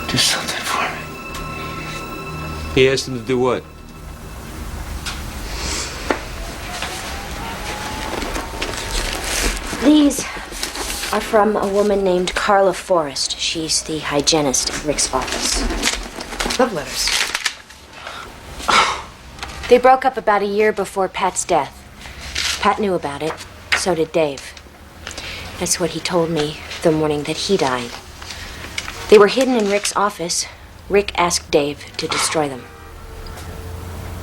[SPEAKER 5] Do something for me.
[SPEAKER 6] He asked him to do what?
[SPEAKER 1] These are from a woman named Carla Forrest. She's the hygienist at Rick's office.
[SPEAKER 4] Love letters.
[SPEAKER 1] They broke up about a year before Pat's death. Pat knew about it. So did Dave. That's what he told me the morning that he died. They were hidden in Rick's office. Rick asked Dave to destroy them.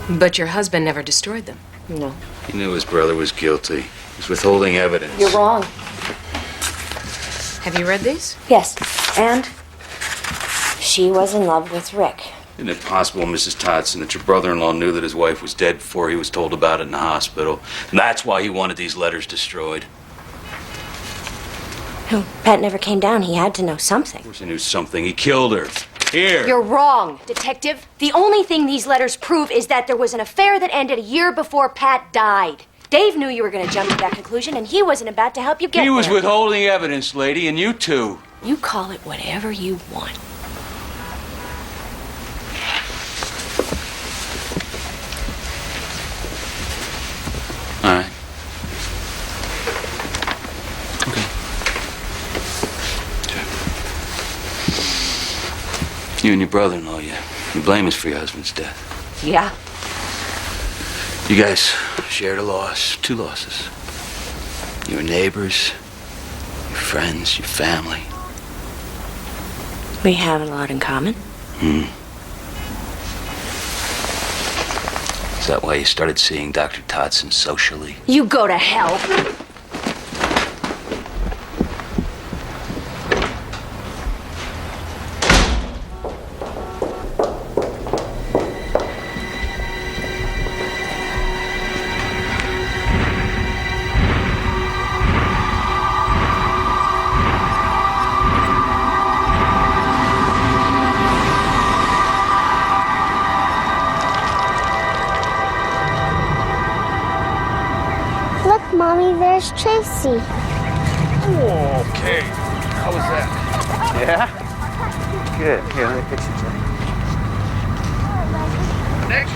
[SPEAKER 4] But your husband never destroyed them.
[SPEAKER 1] No.
[SPEAKER 6] He knew his brother was guilty. He was withholding evidence.
[SPEAKER 1] You're wrong.
[SPEAKER 4] Have you read these?
[SPEAKER 1] Yes. And she was in love with Rick.
[SPEAKER 6] Isn't it possible, Mrs. Todson, that your brother-in-law knew that his wife was dead before he was told about it in the hospital? And that's why he wanted these letters destroyed.
[SPEAKER 1] No, Pat never came down. He had to know something.
[SPEAKER 6] Of course he knew something. He killed her. Here.
[SPEAKER 1] You're wrong, Detective. The only thing these letters prove is that there was an affair that ended a year before Pat died. Dave knew you were going to jump to that conclusion, and he wasn't about to help you get there.
[SPEAKER 6] He was withholding evidence, lady, and you too.
[SPEAKER 1] You call it whatever you want.
[SPEAKER 6] All right. Okay. You and your brother-in-law, you blame us for your husband's death.
[SPEAKER 1] Yeah.
[SPEAKER 6] You guys shared a loss, two losses. Your neighbors, your friends, your family.
[SPEAKER 1] We have a lot in common.
[SPEAKER 6] Is that why you started seeing Dr. Todson socially?
[SPEAKER 1] You go to hell.
[SPEAKER 3] Look, Mommy, there's Tracy.
[SPEAKER 5] Okay. How was that? Yeah? Good. Here, let me fix you, Jack.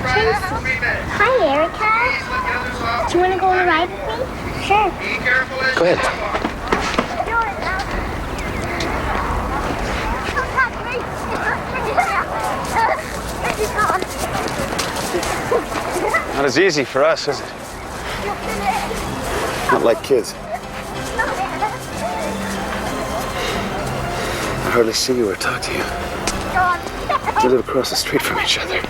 [SPEAKER 3] Tracy. Hi, Erica. Do you want to go on a ride with me? Sure.
[SPEAKER 15] Go ahead.
[SPEAKER 5] Not as easy for us, is it? Not like kids. I hardly see you or talk to you. We live across the street from each other.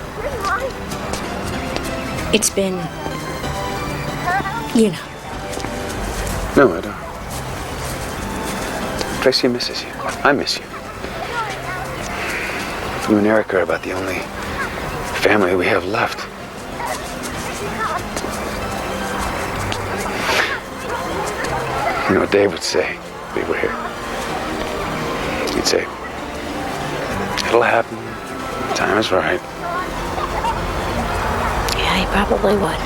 [SPEAKER 1] It's been, you know.
[SPEAKER 5] No, I don't. Tracy misses you. I miss you. You and Eric are about the only family we have left. You know what Dave would say if we were here? He'd say, it'll happen. The time is right.
[SPEAKER 1] Yeah, he probably would.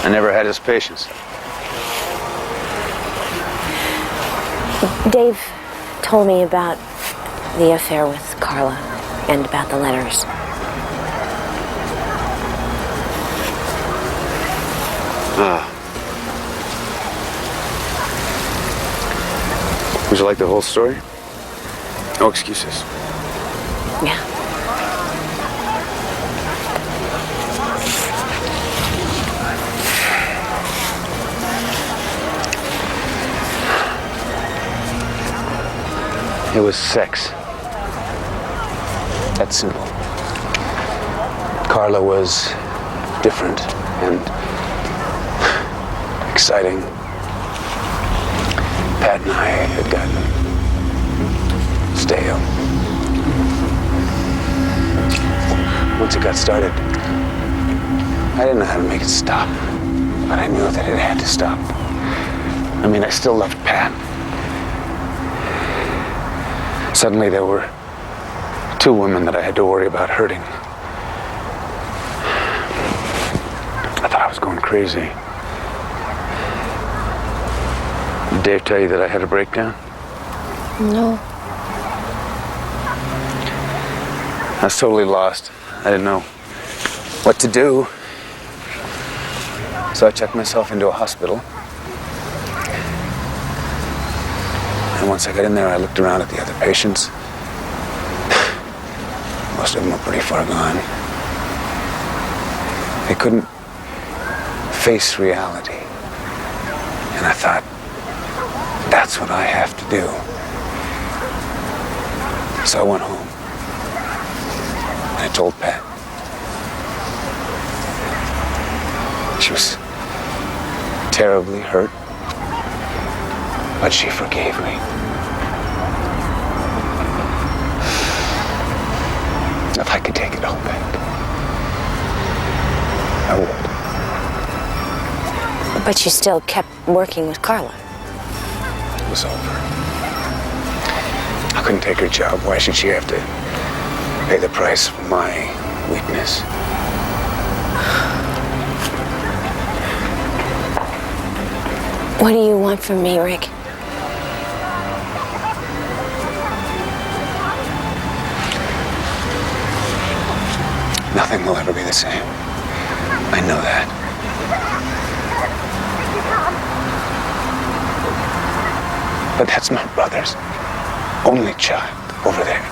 [SPEAKER 5] I never had his patience.
[SPEAKER 1] Dave told me about the affair with Carla and about the letters.
[SPEAKER 5] Would you like the whole story? No excuses.
[SPEAKER 1] Yeah.
[SPEAKER 5] It was sex. That's simple. Carla was different and exciting. Pat and I had gotten stale. Once it got started, I didn't know how to make it stop, but I knew that it had to stop. I mean, I still loved Pat. Suddenly there were 2 women that I had to worry about hurting. I thought I was going crazy. Did Dave tell you that I had a breakdown?
[SPEAKER 1] No.
[SPEAKER 5] I was totally lost. I didn't know what to do. So I checked myself into a hospital. And once I got in there, I looked around at the other patients. Most of them were pretty far gone. They couldn't face reality. And I thought, that's what I have to do. So I went home. And I told Pat. She was terribly hurt, but she forgave me. If I could take it all back, I would.
[SPEAKER 1] But you still kept working with Carla.
[SPEAKER 5] It was over. I couldn't take her job. Why should she have to pay the price for my weakness?
[SPEAKER 1] What do you want from me, Rick?
[SPEAKER 5] Nothing will ever be the same. I know that. But that's my brother's only child over there.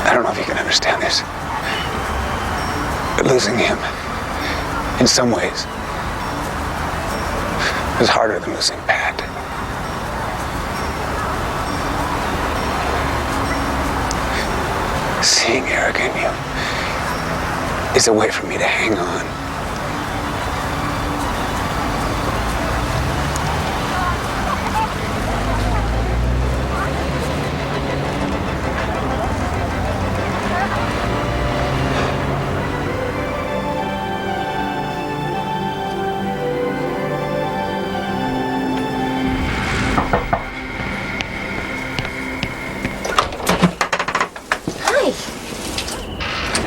[SPEAKER 5] I don't know if you can understand this, but losing him, in some ways, was harder than losing Pat. Seeing Erica in you is a way for me to hang on.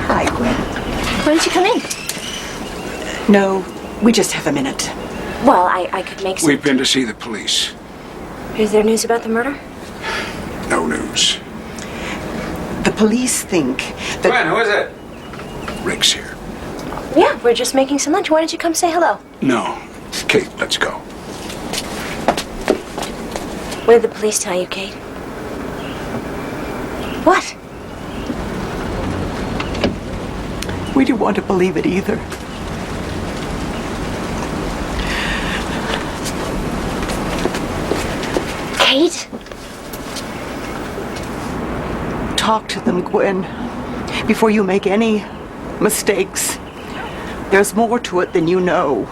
[SPEAKER 18] Hi, Gwen.
[SPEAKER 1] Why don't you come in?
[SPEAKER 18] No, we just have a minute.
[SPEAKER 1] Well, I could make some...
[SPEAKER 9] We've been to see the police.
[SPEAKER 1] Is there news about the murder?
[SPEAKER 9] No news.
[SPEAKER 18] The police think that...
[SPEAKER 5] Gwen, who is it?
[SPEAKER 9] Rick's here.
[SPEAKER 1] Yeah, we're just making some lunch. Why don't you come say hello?
[SPEAKER 9] No. Kate, let's go.
[SPEAKER 1] What did the police tell you, Kate? What?
[SPEAKER 18] We didn't want to believe it either.
[SPEAKER 1] Kate?
[SPEAKER 18] Talk to them, Gwen, before you make any mistakes. There's more to it than you know.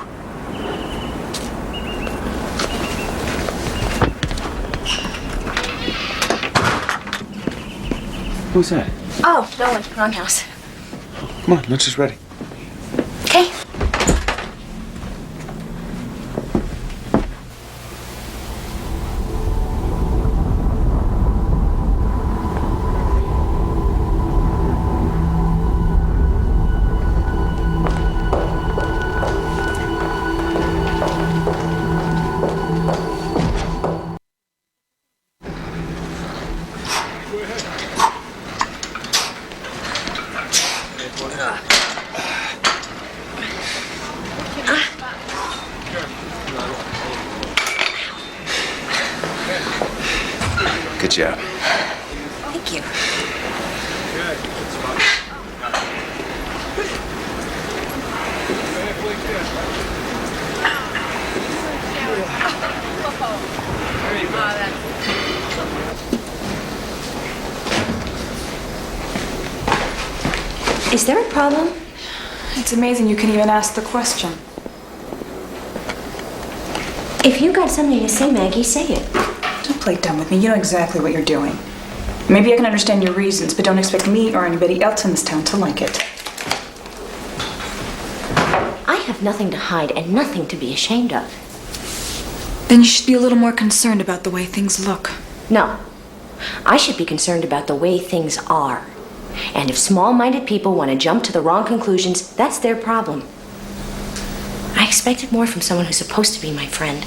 [SPEAKER 5] Who's that?
[SPEAKER 1] Oh, no one. Wrong house.
[SPEAKER 5] Come on, lunch is ready.
[SPEAKER 1] Okay.
[SPEAKER 5] Good job.
[SPEAKER 4] Thank you.
[SPEAKER 1] Is there a problem?
[SPEAKER 11] It's amazing you can even ask the question.
[SPEAKER 1] If you got something to say, Maggie, say it.
[SPEAKER 11] Don't play dumb with me. You know exactly what you're doing. Maybe I can understand your reasons, but don't expect me or anybody else in this town to like it.
[SPEAKER 1] I have nothing to hide and nothing to be ashamed of.
[SPEAKER 11] Then you should be a little more concerned about the way things look.
[SPEAKER 1] No. I should be concerned about the way things are. And if small-minded people want to jump to the wrong conclusions, that's their problem. I expected more from someone who's supposed to be my friend.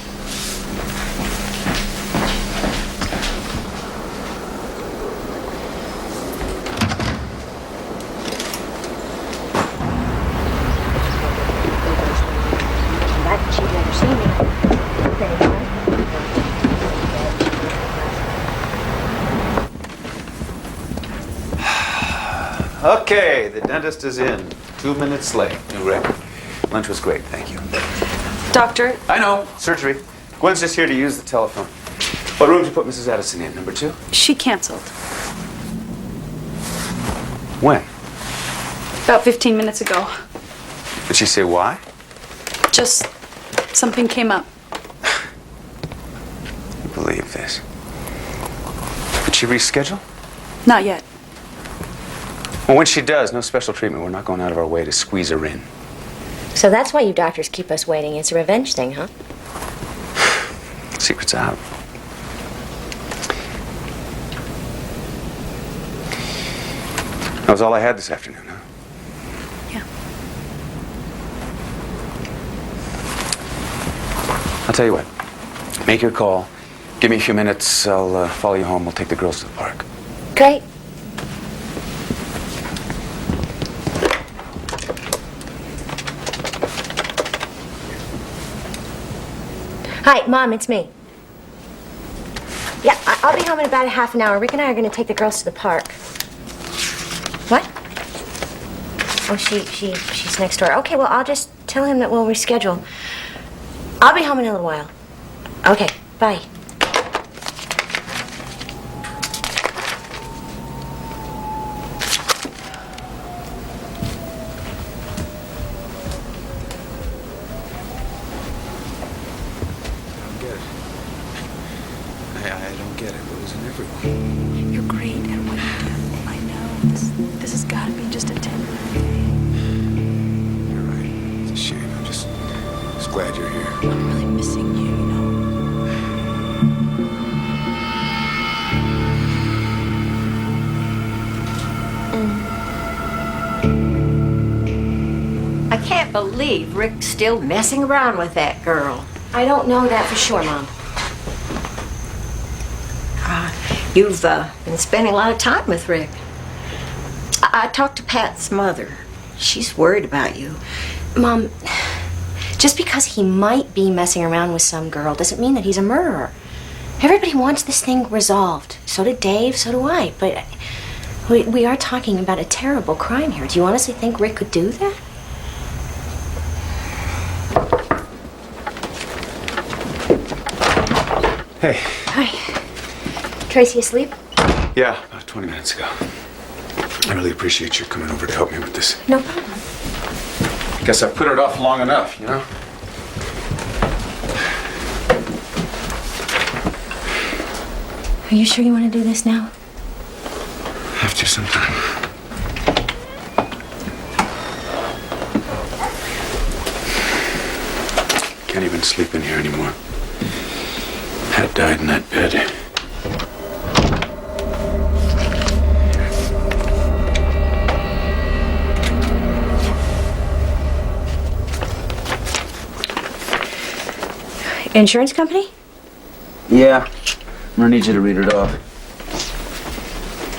[SPEAKER 5] Okay, the dentist is in. 2 minutes late. New record. Lunch was great, thank you.
[SPEAKER 11] Doctor?
[SPEAKER 5] I know. Surgery. Gwen's just here to use the telephone. What room did you put Mrs. Addison in? Number 2?
[SPEAKER 11] She canceled.
[SPEAKER 5] When?
[SPEAKER 11] About 15 minutes ago.
[SPEAKER 5] Did she say why?
[SPEAKER 11] Just something came up.
[SPEAKER 5] I believe this. Did she reschedule?
[SPEAKER 11] Not yet.
[SPEAKER 5] Well, when she does, no special treatment. We're not going out of our way to squeeze her in.
[SPEAKER 1] So that's why you doctors keep us waiting. It's a revenge thing, huh?
[SPEAKER 5] Secret's out. That was all I had this afternoon, huh?
[SPEAKER 11] Yeah.
[SPEAKER 5] I'll tell you what. Make your call. Give me a few minutes. I'll follow you home. We'll take the girls to the park.
[SPEAKER 1] Great. Hi, Mom, it's me. Yeah, I'll be home in about a half an hour. Rick and I are going to take the girls to the park. What? Oh, she's next door. Okay, well, I'll just tell him that we'll reschedule. I'll be home in a little while. Okay, bye.
[SPEAKER 5] I don't get it. What was in everyone?
[SPEAKER 11] You're great at what you do. I know. This has got to be just a temporary thing.
[SPEAKER 5] You're right. It's a shame. I'm just glad you're here.
[SPEAKER 11] I'm really missing you, you know.
[SPEAKER 20] I can't believe Rick's still messing around with that girl.
[SPEAKER 1] I don't know that for sure, Mom.
[SPEAKER 20] You've been spending a lot of time with Rick. I talked to Pat's mother. She's worried about you.
[SPEAKER 1] Mom, just because he might be messing around with some girl doesn't mean that he's a murderer. Everybody wants this thing resolved. So did Dave, so do I. But we are talking about a terrible crime here. Do you honestly think Rick could do that?
[SPEAKER 5] Hey.
[SPEAKER 1] Hi. Tracy asleep?
[SPEAKER 5] Yeah, about 20 minutes ago. I really appreciate you coming over to help me with this.
[SPEAKER 1] No problem.
[SPEAKER 5] Guess I've put it off long enough, you know?
[SPEAKER 1] Are you sure you want to do this now?
[SPEAKER 5] Have to sometime. Can't even sleep in here anymore. Pat died in that bed.
[SPEAKER 1] Insurance company?
[SPEAKER 21] Yeah. I'm gonna need you to read it off.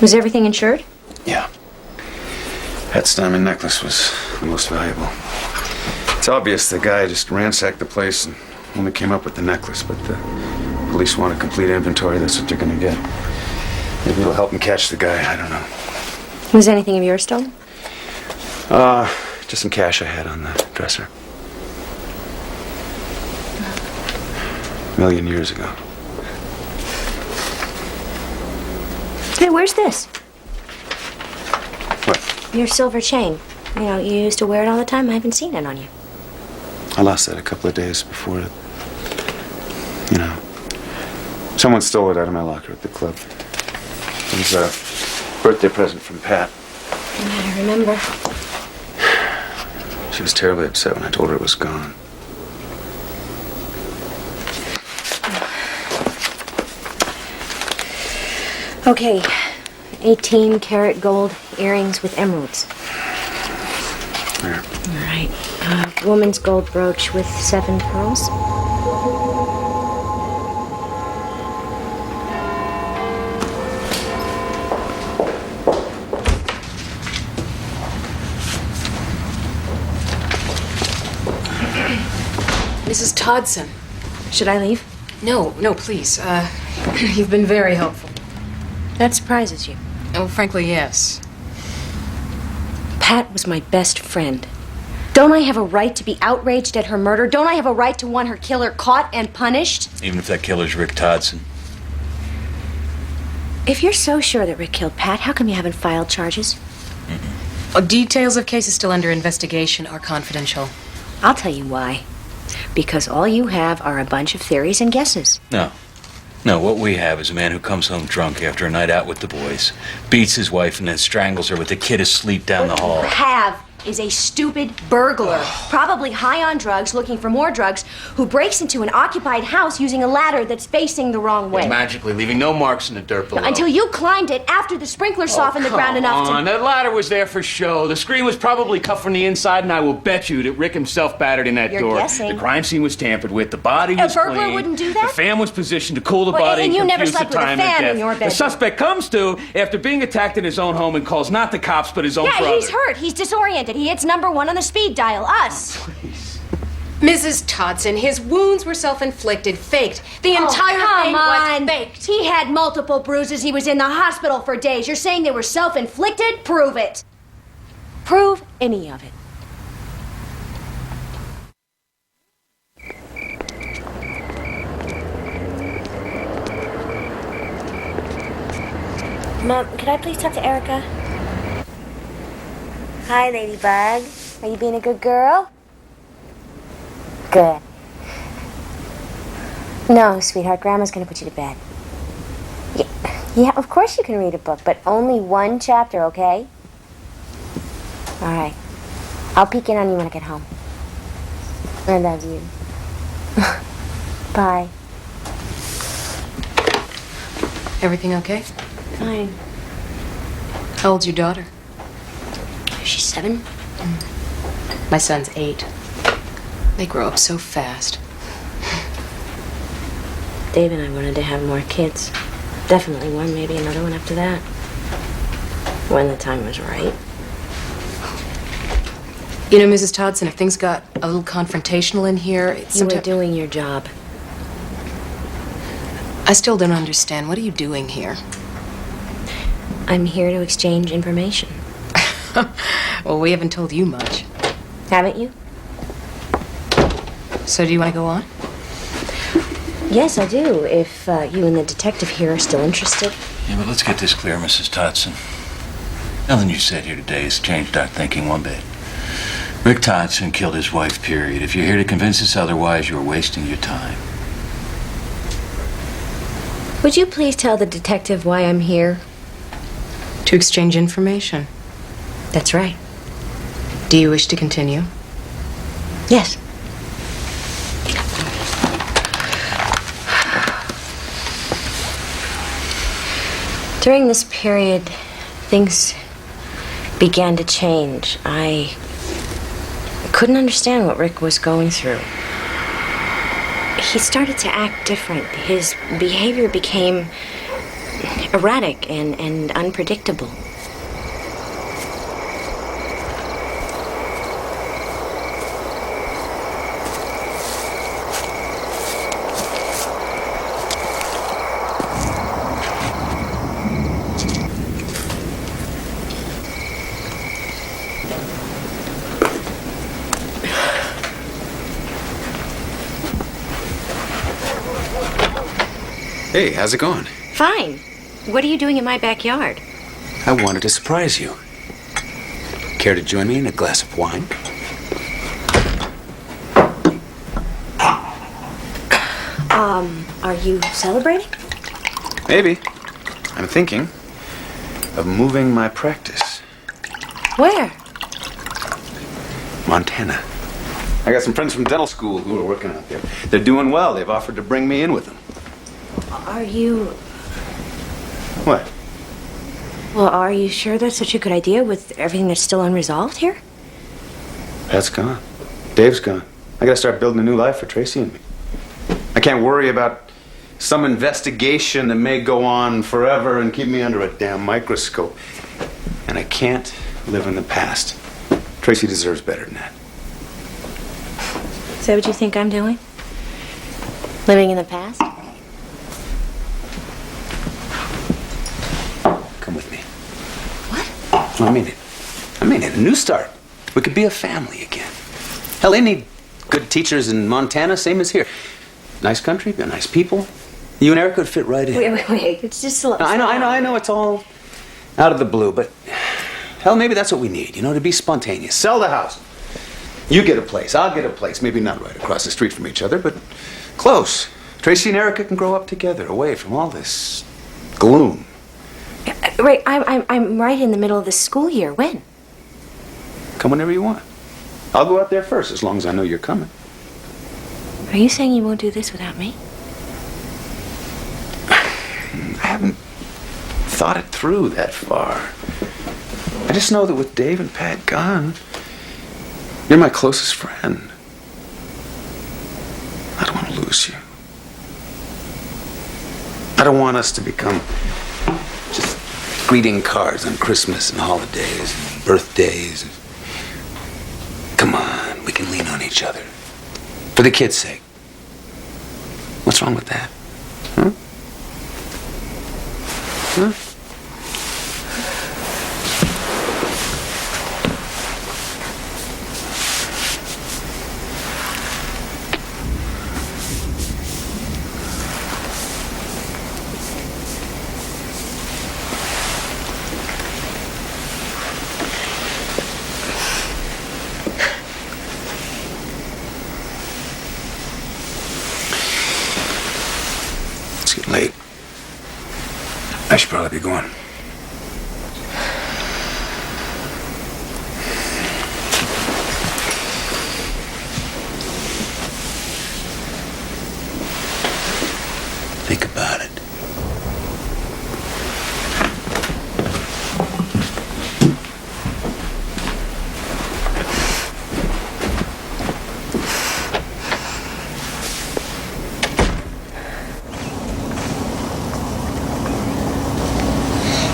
[SPEAKER 1] Was everything insured?
[SPEAKER 5] Yeah. Pat's diamond necklace was the most valuable. It's obvious the guy just ransacked the place and only came up with the necklace, but the police want a complete inventory. That's what they're gonna get. Maybe it'll help him catch the guy. I don't know.
[SPEAKER 1] Was anything of yours stolen?
[SPEAKER 5] Just some cash I had on the dresser. A million years ago.
[SPEAKER 1] Hey, where's this?
[SPEAKER 5] What?
[SPEAKER 1] Your silver chain. You know, you used to wear it all the time. I haven't seen it on you.
[SPEAKER 5] I lost that a couple of days before it. You know. Someone stole it out of my locker at the club. It was a birthday present from Pat.
[SPEAKER 1] I remember.
[SPEAKER 5] She was terribly upset when I told her it was gone.
[SPEAKER 1] Okay, 18-karat gold earrings with emeralds.
[SPEAKER 5] Where?
[SPEAKER 1] All right. Woman's gold brooch with 7 pearls.
[SPEAKER 4] Mrs. Todson.
[SPEAKER 1] Should I leave?
[SPEAKER 4] No, please. You've been very helpful.
[SPEAKER 1] That surprises you.
[SPEAKER 4] Oh, frankly, yes.
[SPEAKER 1] Pat was my best friend. Don't I have a right to be outraged at her murder? Don't I have a right to want her killer caught and punished?
[SPEAKER 6] Even if that killer's Rick Todson.
[SPEAKER 1] If you're so sure that Rick killed Pat, how come you haven't filed charges?
[SPEAKER 4] Details of cases still under investigation are confidential.
[SPEAKER 1] I'll tell you why. Because all you have are a bunch of theories and guesses.
[SPEAKER 6] No, what we have is a man who comes home drunk after a night out with the boys, beats his wife, and then strangles her with the kid asleep down the hall.
[SPEAKER 1] Have is a stupid burglar, probably high on drugs, looking for more drugs, who breaks into an occupied house using a ladder that's facing the wrong way.
[SPEAKER 6] Magically leaving no marks in the dirt below.
[SPEAKER 1] Until you climbed it after the sprinkler softened the ground enough to...
[SPEAKER 6] That ladder was there for show. The screen was probably cut from the inside, and I will bet you that Rick himself battered in that
[SPEAKER 1] You're
[SPEAKER 6] door.
[SPEAKER 1] guessing.
[SPEAKER 6] The crime scene was tampered with. The body was
[SPEAKER 1] burglar
[SPEAKER 6] clean.
[SPEAKER 1] wouldn't do that?
[SPEAKER 6] The fan was positioned to cool the
[SPEAKER 1] Well,
[SPEAKER 6] body
[SPEAKER 1] and you never
[SPEAKER 6] confuse
[SPEAKER 1] slept
[SPEAKER 6] the
[SPEAKER 1] with a
[SPEAKER 6] time
[SPEAKER 1] fan
[SPEAKER 6] of
[SPEAKER 1] in your
[SPEAKER 6] death. The
[SPEAKER 1] bedroom.
[SPEAKER 6] suspect comes to after being attacked in his own home and calls not the cops but his own brother.
[SPEAKER 1] Yeah, he's hurt. He's disoriented. He hits number 1 on the speed dial. Us.
[SPEAKER 4] Mrs. Todson, his wounds were self-inflicted, faked. The entire thing was faked.
[SPEAKER 1] He had multiple bruises. He was in the hospital for days. You're saying they were self-inflicted? Prove it. Prove any of it. Mom, could I please talk to Erica? Hi, Ladybug. Are you being a good girl? Good. No, sweetheart, Grandma's gonna put you to bed. Yeah, of course you can read a book, but only 1 chapter, okay? All right. I'll peek in on you when I get home. I love you. Bye.
[SPEAKER 4] Everything okay?
[SPEAKER 1] Fine.
[SPEAKER 4] How old's your daughter?
[SPEAKER 1] She's 7.
[SPEAKER 4] My son's 8. They grow up so fast.
[SPEAKER 1] Dave and I wanted to have more kids. Definitely one, maybe another one after that. When the time was right.
[SPEAKER 4] You know, Mrs. Todson, if things got a little confrontational in here, it's
[SPEAKER 1] You were doing your job.
[SPEAKER 4] I still don't understand. What are you doing here?
[SPEAKER 1] I'm here to exchange information.
[SPEAKER 4] Well, we haven't told you much.
[SPEAKER 1] Haven't you?
[SPEAKER 4] So do you want to go on?
[SPEAKER 1] Yes, I do, if you and the detective here are still interested.
[SPEAKER 6] Yeah, but let's get this clear, Mrs. Todson. Nothing you said here today has changed our thinking one bit. Rick Todson killed his wife, period. If you're here to convince us otherwise, you're wasting your time.
[SPEAKER 1] Would you please tell the detective why I'm here?
[SPEAKER 4] To exchange information.
[SPEAKER 1] That's right.
[SPEAKER 4] Do you wish to continue?
[SPEAKER 1] Yes. During this period, things began to change. I couldn't understand what Rick was going through. He started to act different. His behavior became erratic and unpredictable.
[SPEAKER 5] Hey, how's it going?
[SPEAKER 1] Fine. What are you doing in my backyard?
[SPEAKER 5] I wanted to surprise you. Care to join me in a glass of wine?
[SPEAKER 1] Are you celebrating?
[SPEAKER 5] Maybe. I'm thinking of moving my practice.
[SPEAKER 1] Where?
[SPEAKER 5] Montana. I got some friends from dental school who are working out there. They're doing well. They've offered to bring me in with them.
[SPEAKER 1] Are you...
[SPEAKER 5] What?
[SPEAKER 1] Well, are you sure that's such a good idea with everything that's still unresolved here?
[SPEAKER 5] Pat's gone. Dave's gone. I gotta start building a new life for Tracy and me. I can't worry about some investigation that may go on forever and keep me under a damn microscope. And I can't live in the past. Tracy deserves better than that.
[SPEAKER 1] Is that what you think I'm doing? Living in the past?
[SPEAKER 5] Come with me. What? I mean it. I mean it. A new start. We could be a family again. Hell, they need good teachers in Montana, same as here. Nice country, nice people. You and Erica would fit right in.
[SPEAKER 1] Wait. It's just a little...
[SPEAKER 5] I know. It's all out of the blue, but hell, maybe that's what we need, to be spontaneous. Sell the house. You get a place, I'll get a place. Maybe not right across the street from each other, but close. Tracy and Erica can grow up together, away from all this gloom.
[SPEAKER 1] Right, I'm right in the middle of the school year. When?
[SPEAKER 5] Come whenever you want. I'll go out there first, as long as I know you're coming.
[SPEAKER 1] Are you saying you won't do this without me?
[SPEAKER 5] I haven't thought it through that far. I just know that with Dave and Pat gone, you're my closest friend. I don't want to lose you. I don't want us to become just greeting cards on Christmas and holidays and birthdays. Come on, we can lean on each other. For the kids' sake. What's wrong with that? Huh? Huh? It's getting late. I should probably be going. Think about it.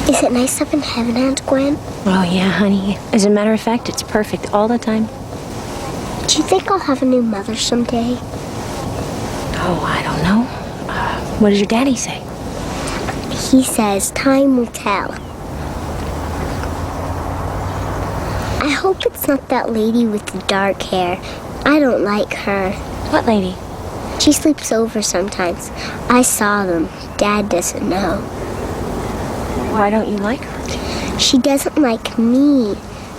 [SPEAKER 3] Is it nice up in heaven, Aunt Gwen?
[SPEAKER 1] Oh, yeah, honey. As a matter of fact, it's perfect all the time.
[SPEAKER 3] Do you think I'll have a new mother someday?
[SPEAKER 1] Oh, I don't know. What does your daddy say?
[SPEAKER 3] He says time will tell. I hope it's not that lady with the dark hair. I don't like her.
[SPEAKER 1] What lady?
[SPEAKER 3] She sleeps over sometimes. I saw them. Dad doesn't know.
[SPEAKER 1] Why don't you like her?
[SPEAKER 3] She doesn't like me.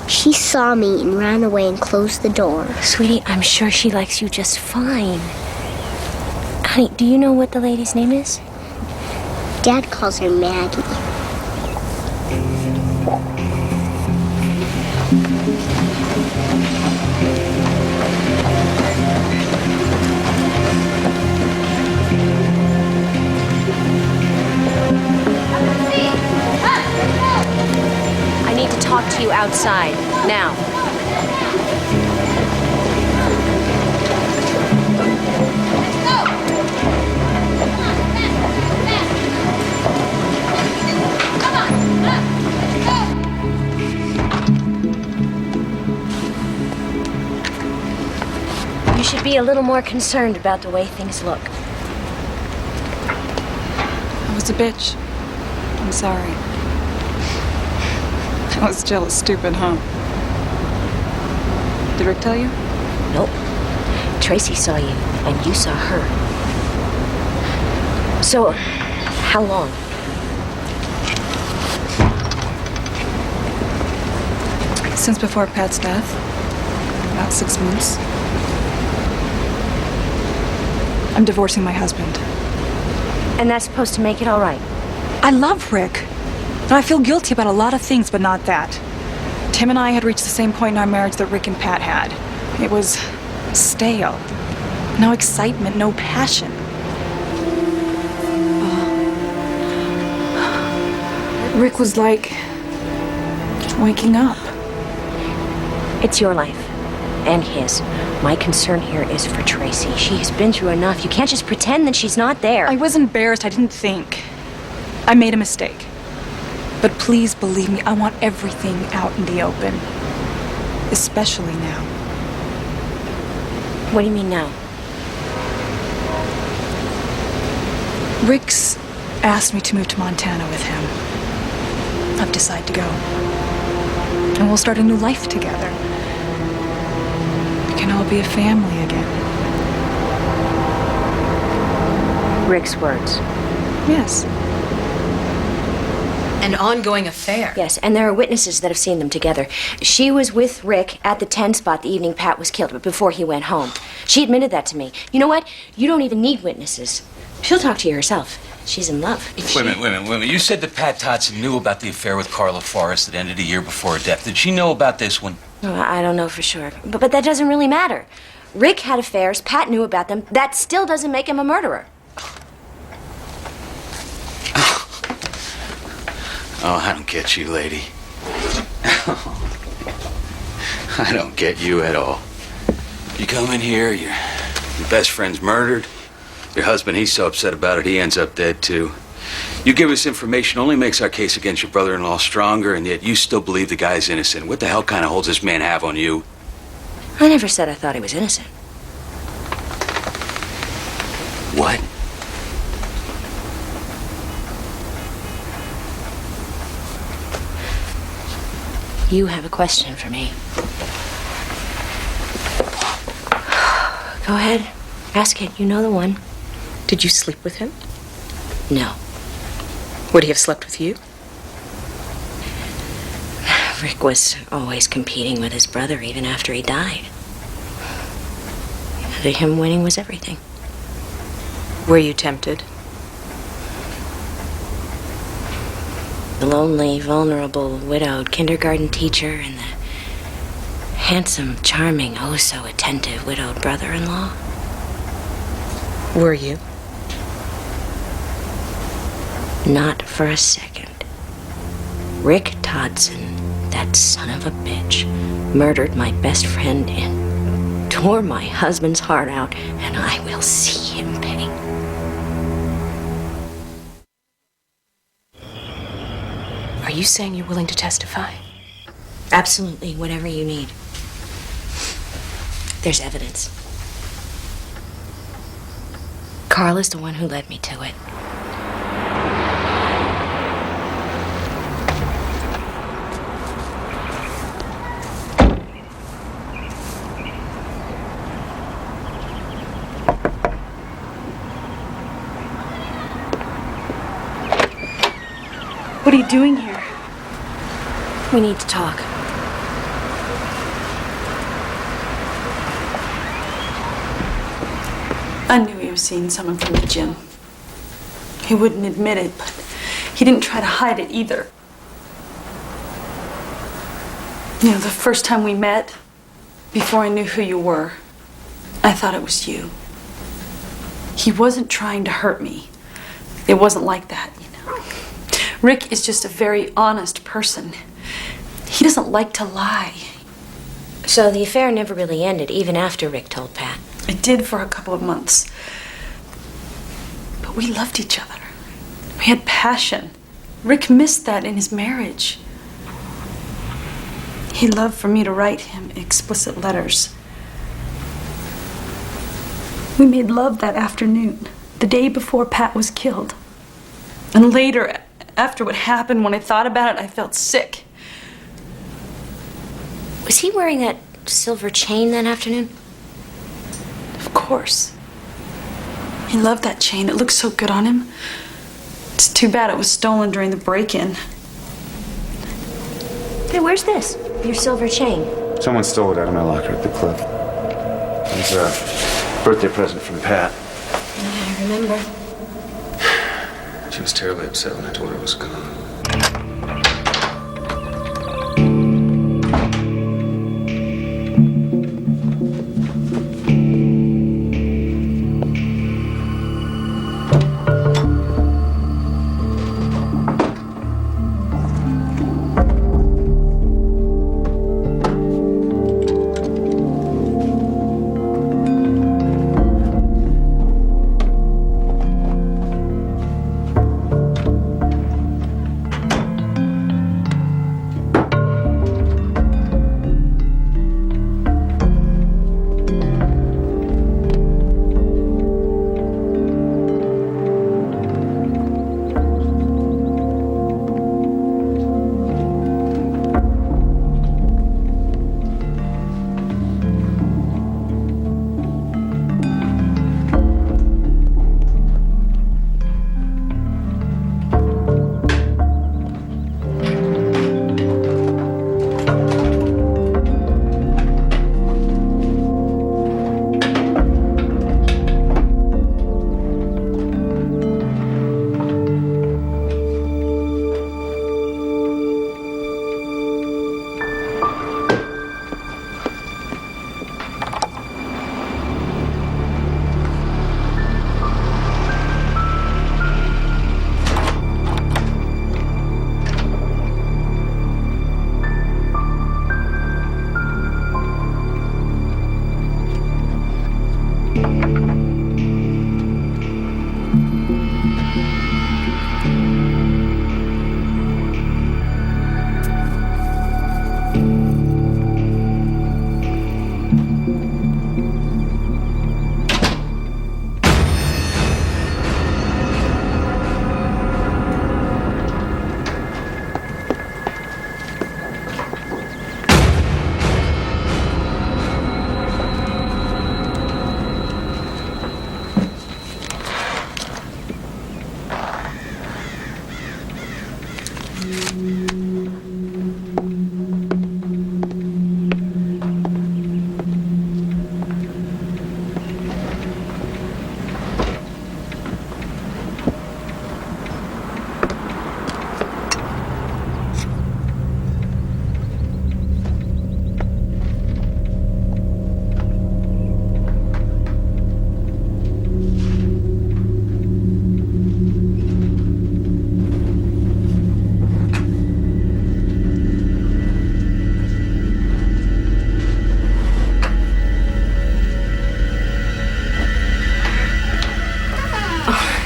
[SPEAKER 3] She saw me and ran away and closed the door.
[SPEAKER 1] Sweetie, I'm sure she likes you just fine. Honey, do you know what the lady's name is?
[SPEAKER 3] Dad calls her Maggie.
[SPEAKER 1] I need to talk to you outside, now. You should be a little more concerned about the way things look.
[SPEAKER 8] I was a bitch. I'm sorry. I was jealous, stupid, huh? Did Rick tell you?
[SPEAKER 1] Nope. Tracy saw you, and you saw her. So, How long?
[SPEAKER 8] Since before Pat's death. About 6 months. I'm divorcing my husband.
[SPEAKER 1] And that's supposed to make it all right?
[SPEAKER 8] I love Rick. And I feel guilty about a lot of things, but not that. Tim and I had reached the same point in our marriage that Rick and Pat had. It was stale. No excitement, no passion. Rick was like waking up.
[SPEAKER 1] It's your life. And his. My concern here is for Tracy. She has been through enough. You can't just pretend that she's not there.
[SPEAKER 8] I was embarrassed. I didn't think. I made a mistake. But please believe me, I want everything out in the open. Especially now.
[SPEAKER 1] What do you mean now?
[SPEAKER 8] Rick's asked me to move to Montana with him. I've decided to go. And we'll start a new life together. We can all be a family again.
[SPEAKER 1] Rick's words.
[SPEAKER 8] Yes.
[SPEAKER 4] An ongoing affair.
[SPEAKER 1] Yes, and there are witnesses that have seen them together. She was with Rick at the 10 spot the evening Pat was killed, but before he went home. She admitted that to me. You know what? You don't even need witnesses. She'll talk to you herself. She's in love.
[SPEAKER 6] Wait a minute. You said that Pat Totson knew about the affair with Carla Forrest that ended a year before her death. Did she know about this one?
[SPEAKER 1] Oh, I don't know for sure. But that doesn't really matter. Rick had affairs. Pat knew about them. That still doesn't make him a murderer.
[SPEAKER 6] Oh, I don't get you, lady. I don't get you at all. You come in here, your best friend's murdered. Your husband, he's so upset about it, he ends up dead, too. You give us information only makes our case against your brother-in-law stronger, and yet you still believe the guy's innocent. What the hell kind of holds this man have on you?
[SPEAKER 1] I never said I thought he was innocent.
[SPEAKER 6] What?
[SPEAKER 1] You have a question for me. Go ahead. Ask it. You know the one.
[SPEAKER 4] Did you sleep with him?
[SPEAKER 1] No.
[SPEAKER 4] Would he have slept with you?
[SPEAKER 1] Rick was always competing with his brother even after he died. To him, winning was everything.
[SPEAKER 4] Were you tempted?
[SPEAKER 1] The lonely, vulnerable, widowed kindergarten teacher and the handsome, charming, oh so attentive widowed brother-in-law.
[SPEAKER 4] Were you?
[SPEAKER 1] Not for a second. Rick Todson, that son of a bitch, murdered my best friend and tore my husband's heart out, and I will see him pay.
[SPEAKER 4] Are you saying you're willing to testify?
[SPEAKER 1] Absolutely, whatever you need. There's evidence. Carla's the one who led me to it.
[SPEAKER 11] What are you doing here?
[SPEAKER 1] We need to talk.
[SPEAKER 11] I knew he was seeing someone from the gym. He wouldn't admit it, but he didn't try to hide it either. You know, the first time we met, before I knew who you were, I thought it was you. He wasn't trying to hurt me. It wasn't like that, you know. Rick is just a very honest person. He doesn't like to lie.
[SPEAKER 1] So the affair never really ended, even after Rick told Pat.
[SPEAKER 11] It did for a couple of months. But we loved each other. We had passion. Rick missed that in his marriage. He loved for me to write him explicit letters. We made love that afternoon, the day before Pat was killed. And later, after what happened, when I thought about it, I felt sick.
[SPEAKER 1] Was he wearing that silver chain that afternoon?
[SPEAKER 11] Of course. He loved that chain. It looked so good on him. It's too bad it was stolen during the break-in.
[SPEAKER 1] Hey, where's this? Your silver chain.
[SPEAKER 5] Someone stole it out of my locker at the club. It was a birthday present from Pat.
[SPEAKER 1] I remember.
[SPEAKER 5] She was terribly upset when I told her it was gone.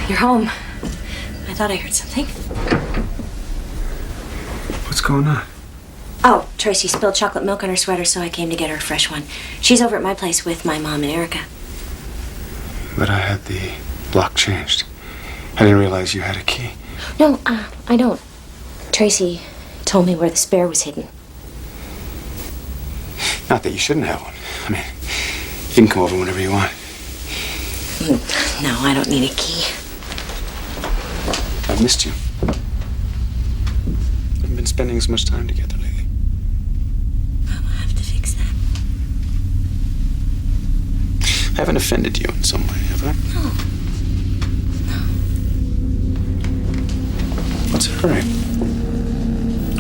[SPEAKER 1] You're home. I thought I heard something.
[SPEAKER 5] What's going on?
[SPEAKER 1] Oh, Tracy spilled chocolate milk on her sweater, so I came to get her a fresh one. She's over at my place with my mom and Erica.
[SPEAKER 5] But I had the lock changed. I didn't realize you had a key.
[SPEAKER 1] No, I don't. Tracy told me where the spare was hidden.
[SPEAKER 5] Not that you shouldn't have one. I mean, you can come over whenever you want.
[SPEAKER 1] No, I don't need a key.
[SPEAKER 5] I've missed you. Haven't been spending as much time together lately.
[SPEAKER 1] I'll have to fix that.
[SPEAKER 5] I haven't offended you in some way, have I?
[SPEAKER 1] No.
[SPEAKER 5] What's the hurry?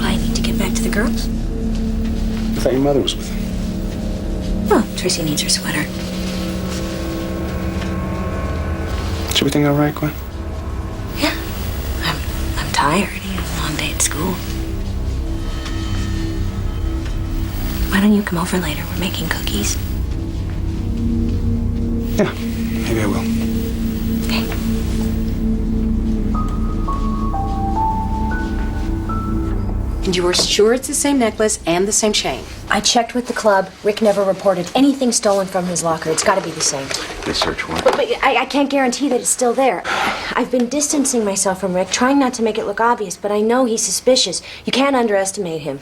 [SPEAKER 1] I need to get back to the girls.
[SPEAKER 5] I thought your mother was with them.
[SPEAKER 1] Well, Tracy needs her sweater.
[SPEAKER 5] Is everything all right, Gwen?
[SPEAKER 1] Yeah. I'm tired. You had a long day at school. Why don't you come over later? We're making cookies.
[SPEAKER 5] Yeah, maybe I will.
[SPEAKER 1] Okay.
[SPEAKER 4] And you are sure it's the same necklace and the same chain?
[SPEAKER 1] I checked with the club. Rick never reported anything stolen from his locker. It's got to be the same.
[SPEAKER 5] They search warrant.
[SPEAKER 1] But I can't guarantee that it's still there. I've been distancing myself from Rick, trying not to make it look obvious, but I know he's suspicious. You can't underestimate him.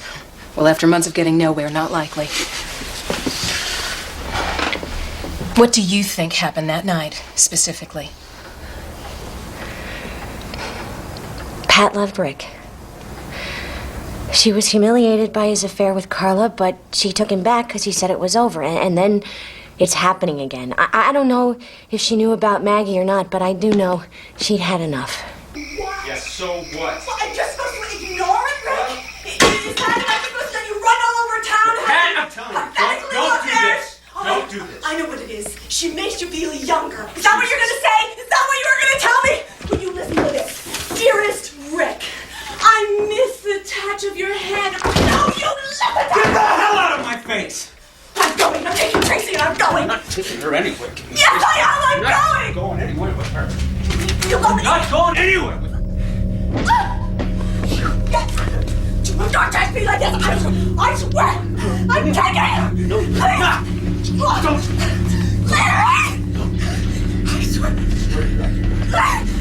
[SPEAKER 4] Well, after months of getting nowhere, not likely. What do you think happened that night, specifically?
[SPEAKER 1] Pat loved Rick. She was humiliated by his affair with Carla, but she took him back because he said it was over. And then it's happening again. I don't know if she knew about Maggie or not, but I do know she'd had enough.
[SPEAKER 12] Yes, so what?
[SPEAKER 7] Well, I'm just supposed to ignore it, Rick? Is that I'm supposed to let you run all over town?
[SPEAKER 12] Pat, I'm telling you, don't do this. Don't do this.
[SPEAKER 7] I know what it is. She makes you feel younger. Is that what you're going to say? Is that what you were going to tell me? Will you listen to this? Dearest Rick, I miss the touch of your hand. No, you love it!
[SPEAKER 12] Get the hell out of my face!
[SPEAKER 7] I'm going. I'm taking Tracy and I'm going.
[SPEAKER 12] I'm not taking her anywhere.
[SPEAKER 7] Yes, I am. I'm going.
[SPEAKER 12] Going anywhere with her.
[SPEAKER 7] You love me.
[SPEAKER 12] Not going anywhere with her.
[SPEAKER 7] Don't touch me like this! I swear! I'm taking it!
[SPEAKER 12] No, you're not! Don't!
[SPEAKER 7] Larry! I swear! Larry!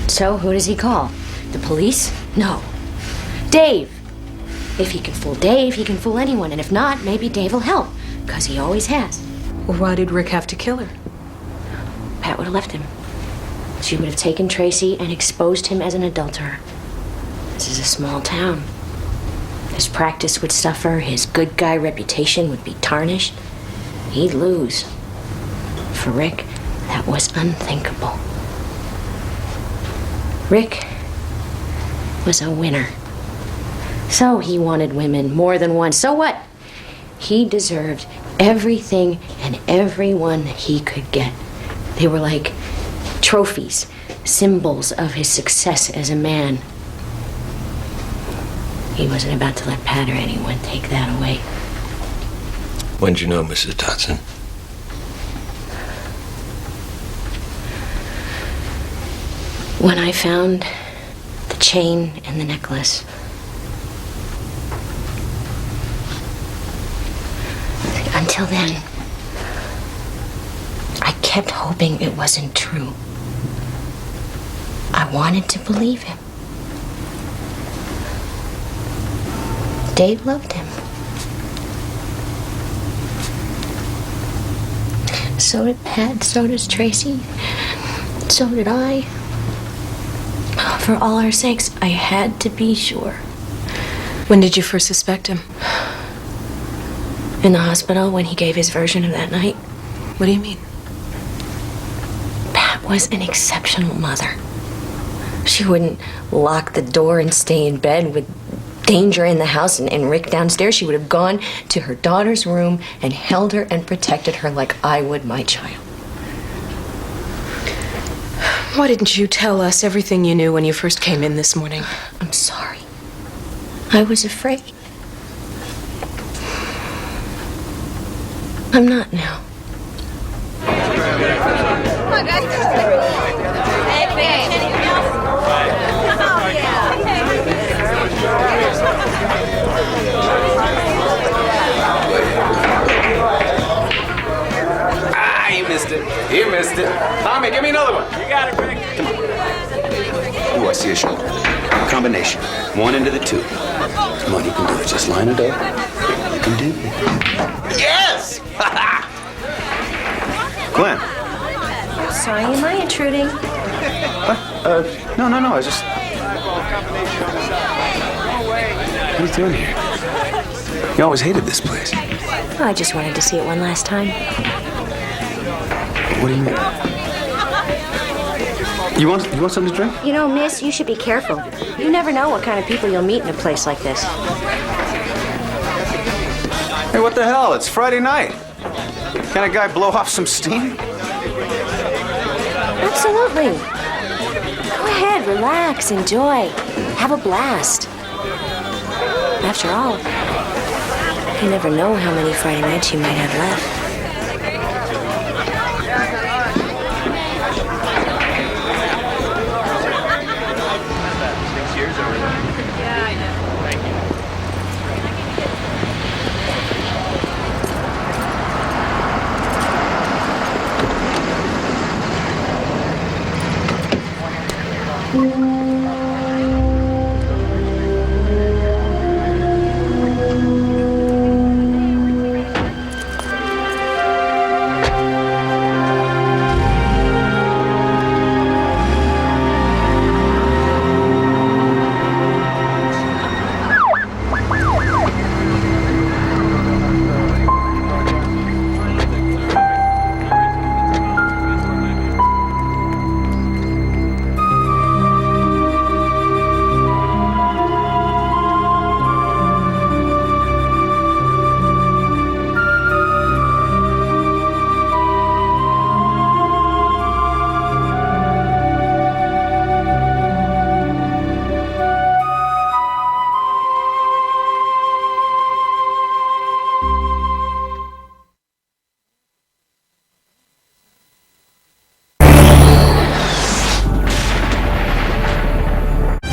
[SPEAKER 1] So, who does he call? The police? No. Dave. If he can fool Dave, he can fool anyone. And if not, maybe Dave will help. Because he always has.
[SPEAKER 4] Well, why did Rick have to kill her?
[SPEAKER 1] Pat would have left him. She would have taken Tracy and exposed him as an adulterer. This is a small town. His practice would suffer. His good guy reputation would be tarnished. He'd lose. For Rick, that was unthinkable. Rick was a winner. So he wanted women more than one. So what? He deserved everything and everyone he could get. They were like trophies, symbols of his success as a man. He wasn't about to let Pat or anyone take that away.
[SPEAKER 22] When did you know Mrs. Dodson?
[SPEAKER 1] When I found the chain and the necklace. Until then, I kept hoping it wasn't true. I wanted to believe him. Dave loved him. So did Pat, so does Tracy, so did I. For all our sakes, I had to be sure.
[SPEAKER 4] When did you first suspect him?
[SPEAKER 1] In the hospital, when he gave his version of that night.
[SPEAKER 4] What do you mean?
[SPEAKER 1] Pat was an exceptional mother. She wouldn't lock the door and stay in bed with danger in the house and Rick downstairs. She would have gone to her daughter's room and held her and protected her like I would my child.
[SPEAKER 4] Why didn't you tell us everything you knew when you first came in this morning?
[SPEAKER 1] I'm sorry. I was afraid. I'm not now.
[SPEAKER 5] Ah, you missed it. You missed it. Tommy, give me another one.
[SPEAKER 12] You got it, Rick.
[SPEAKER 5] Ooh, I see a shoulder. Combination. 1 into the 2. Come on, you can do it. Just line it up. You can do it. Yes! Glenn.
[SPEAKER 1] Sorry, am I intruding?
[SPEAKER 5] No, I was just... What are you doing here? You always hated this place.
[SPEAKER 1] I just wanted to see it one last time.
[SPEAKER 5] What do you mean? You want something to drink?
[SPEAKER 1] You know, miss, you should be careful. You never know what kind of people you'll meet in a place like this.
[SPEAKER 5] Hey, what the hell? It's Friday night. Can a guy blow off some steam?
[SPEAKER 1] Absolutely. Go ahead, relax, enjoy. Have a blast. After all, you never know how many Friday nights you might have left.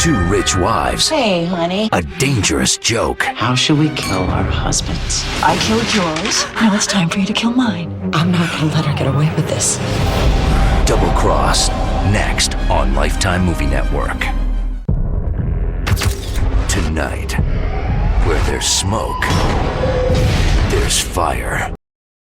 [SPEAKER 13] Two rich wives.
[SPEAKER 14] Hey, honey.
[SPEAKER 13] A dangerous joke.
[SPEAKER 14] How should we kill our husbands? I killed yours. Now it's time for you to kill mine. I'm not gonna let her get away with this.
[SPEAKER 13] Double Cross. Next on Lifetime Movie Network. Tonight, where there's smoke, there's fire.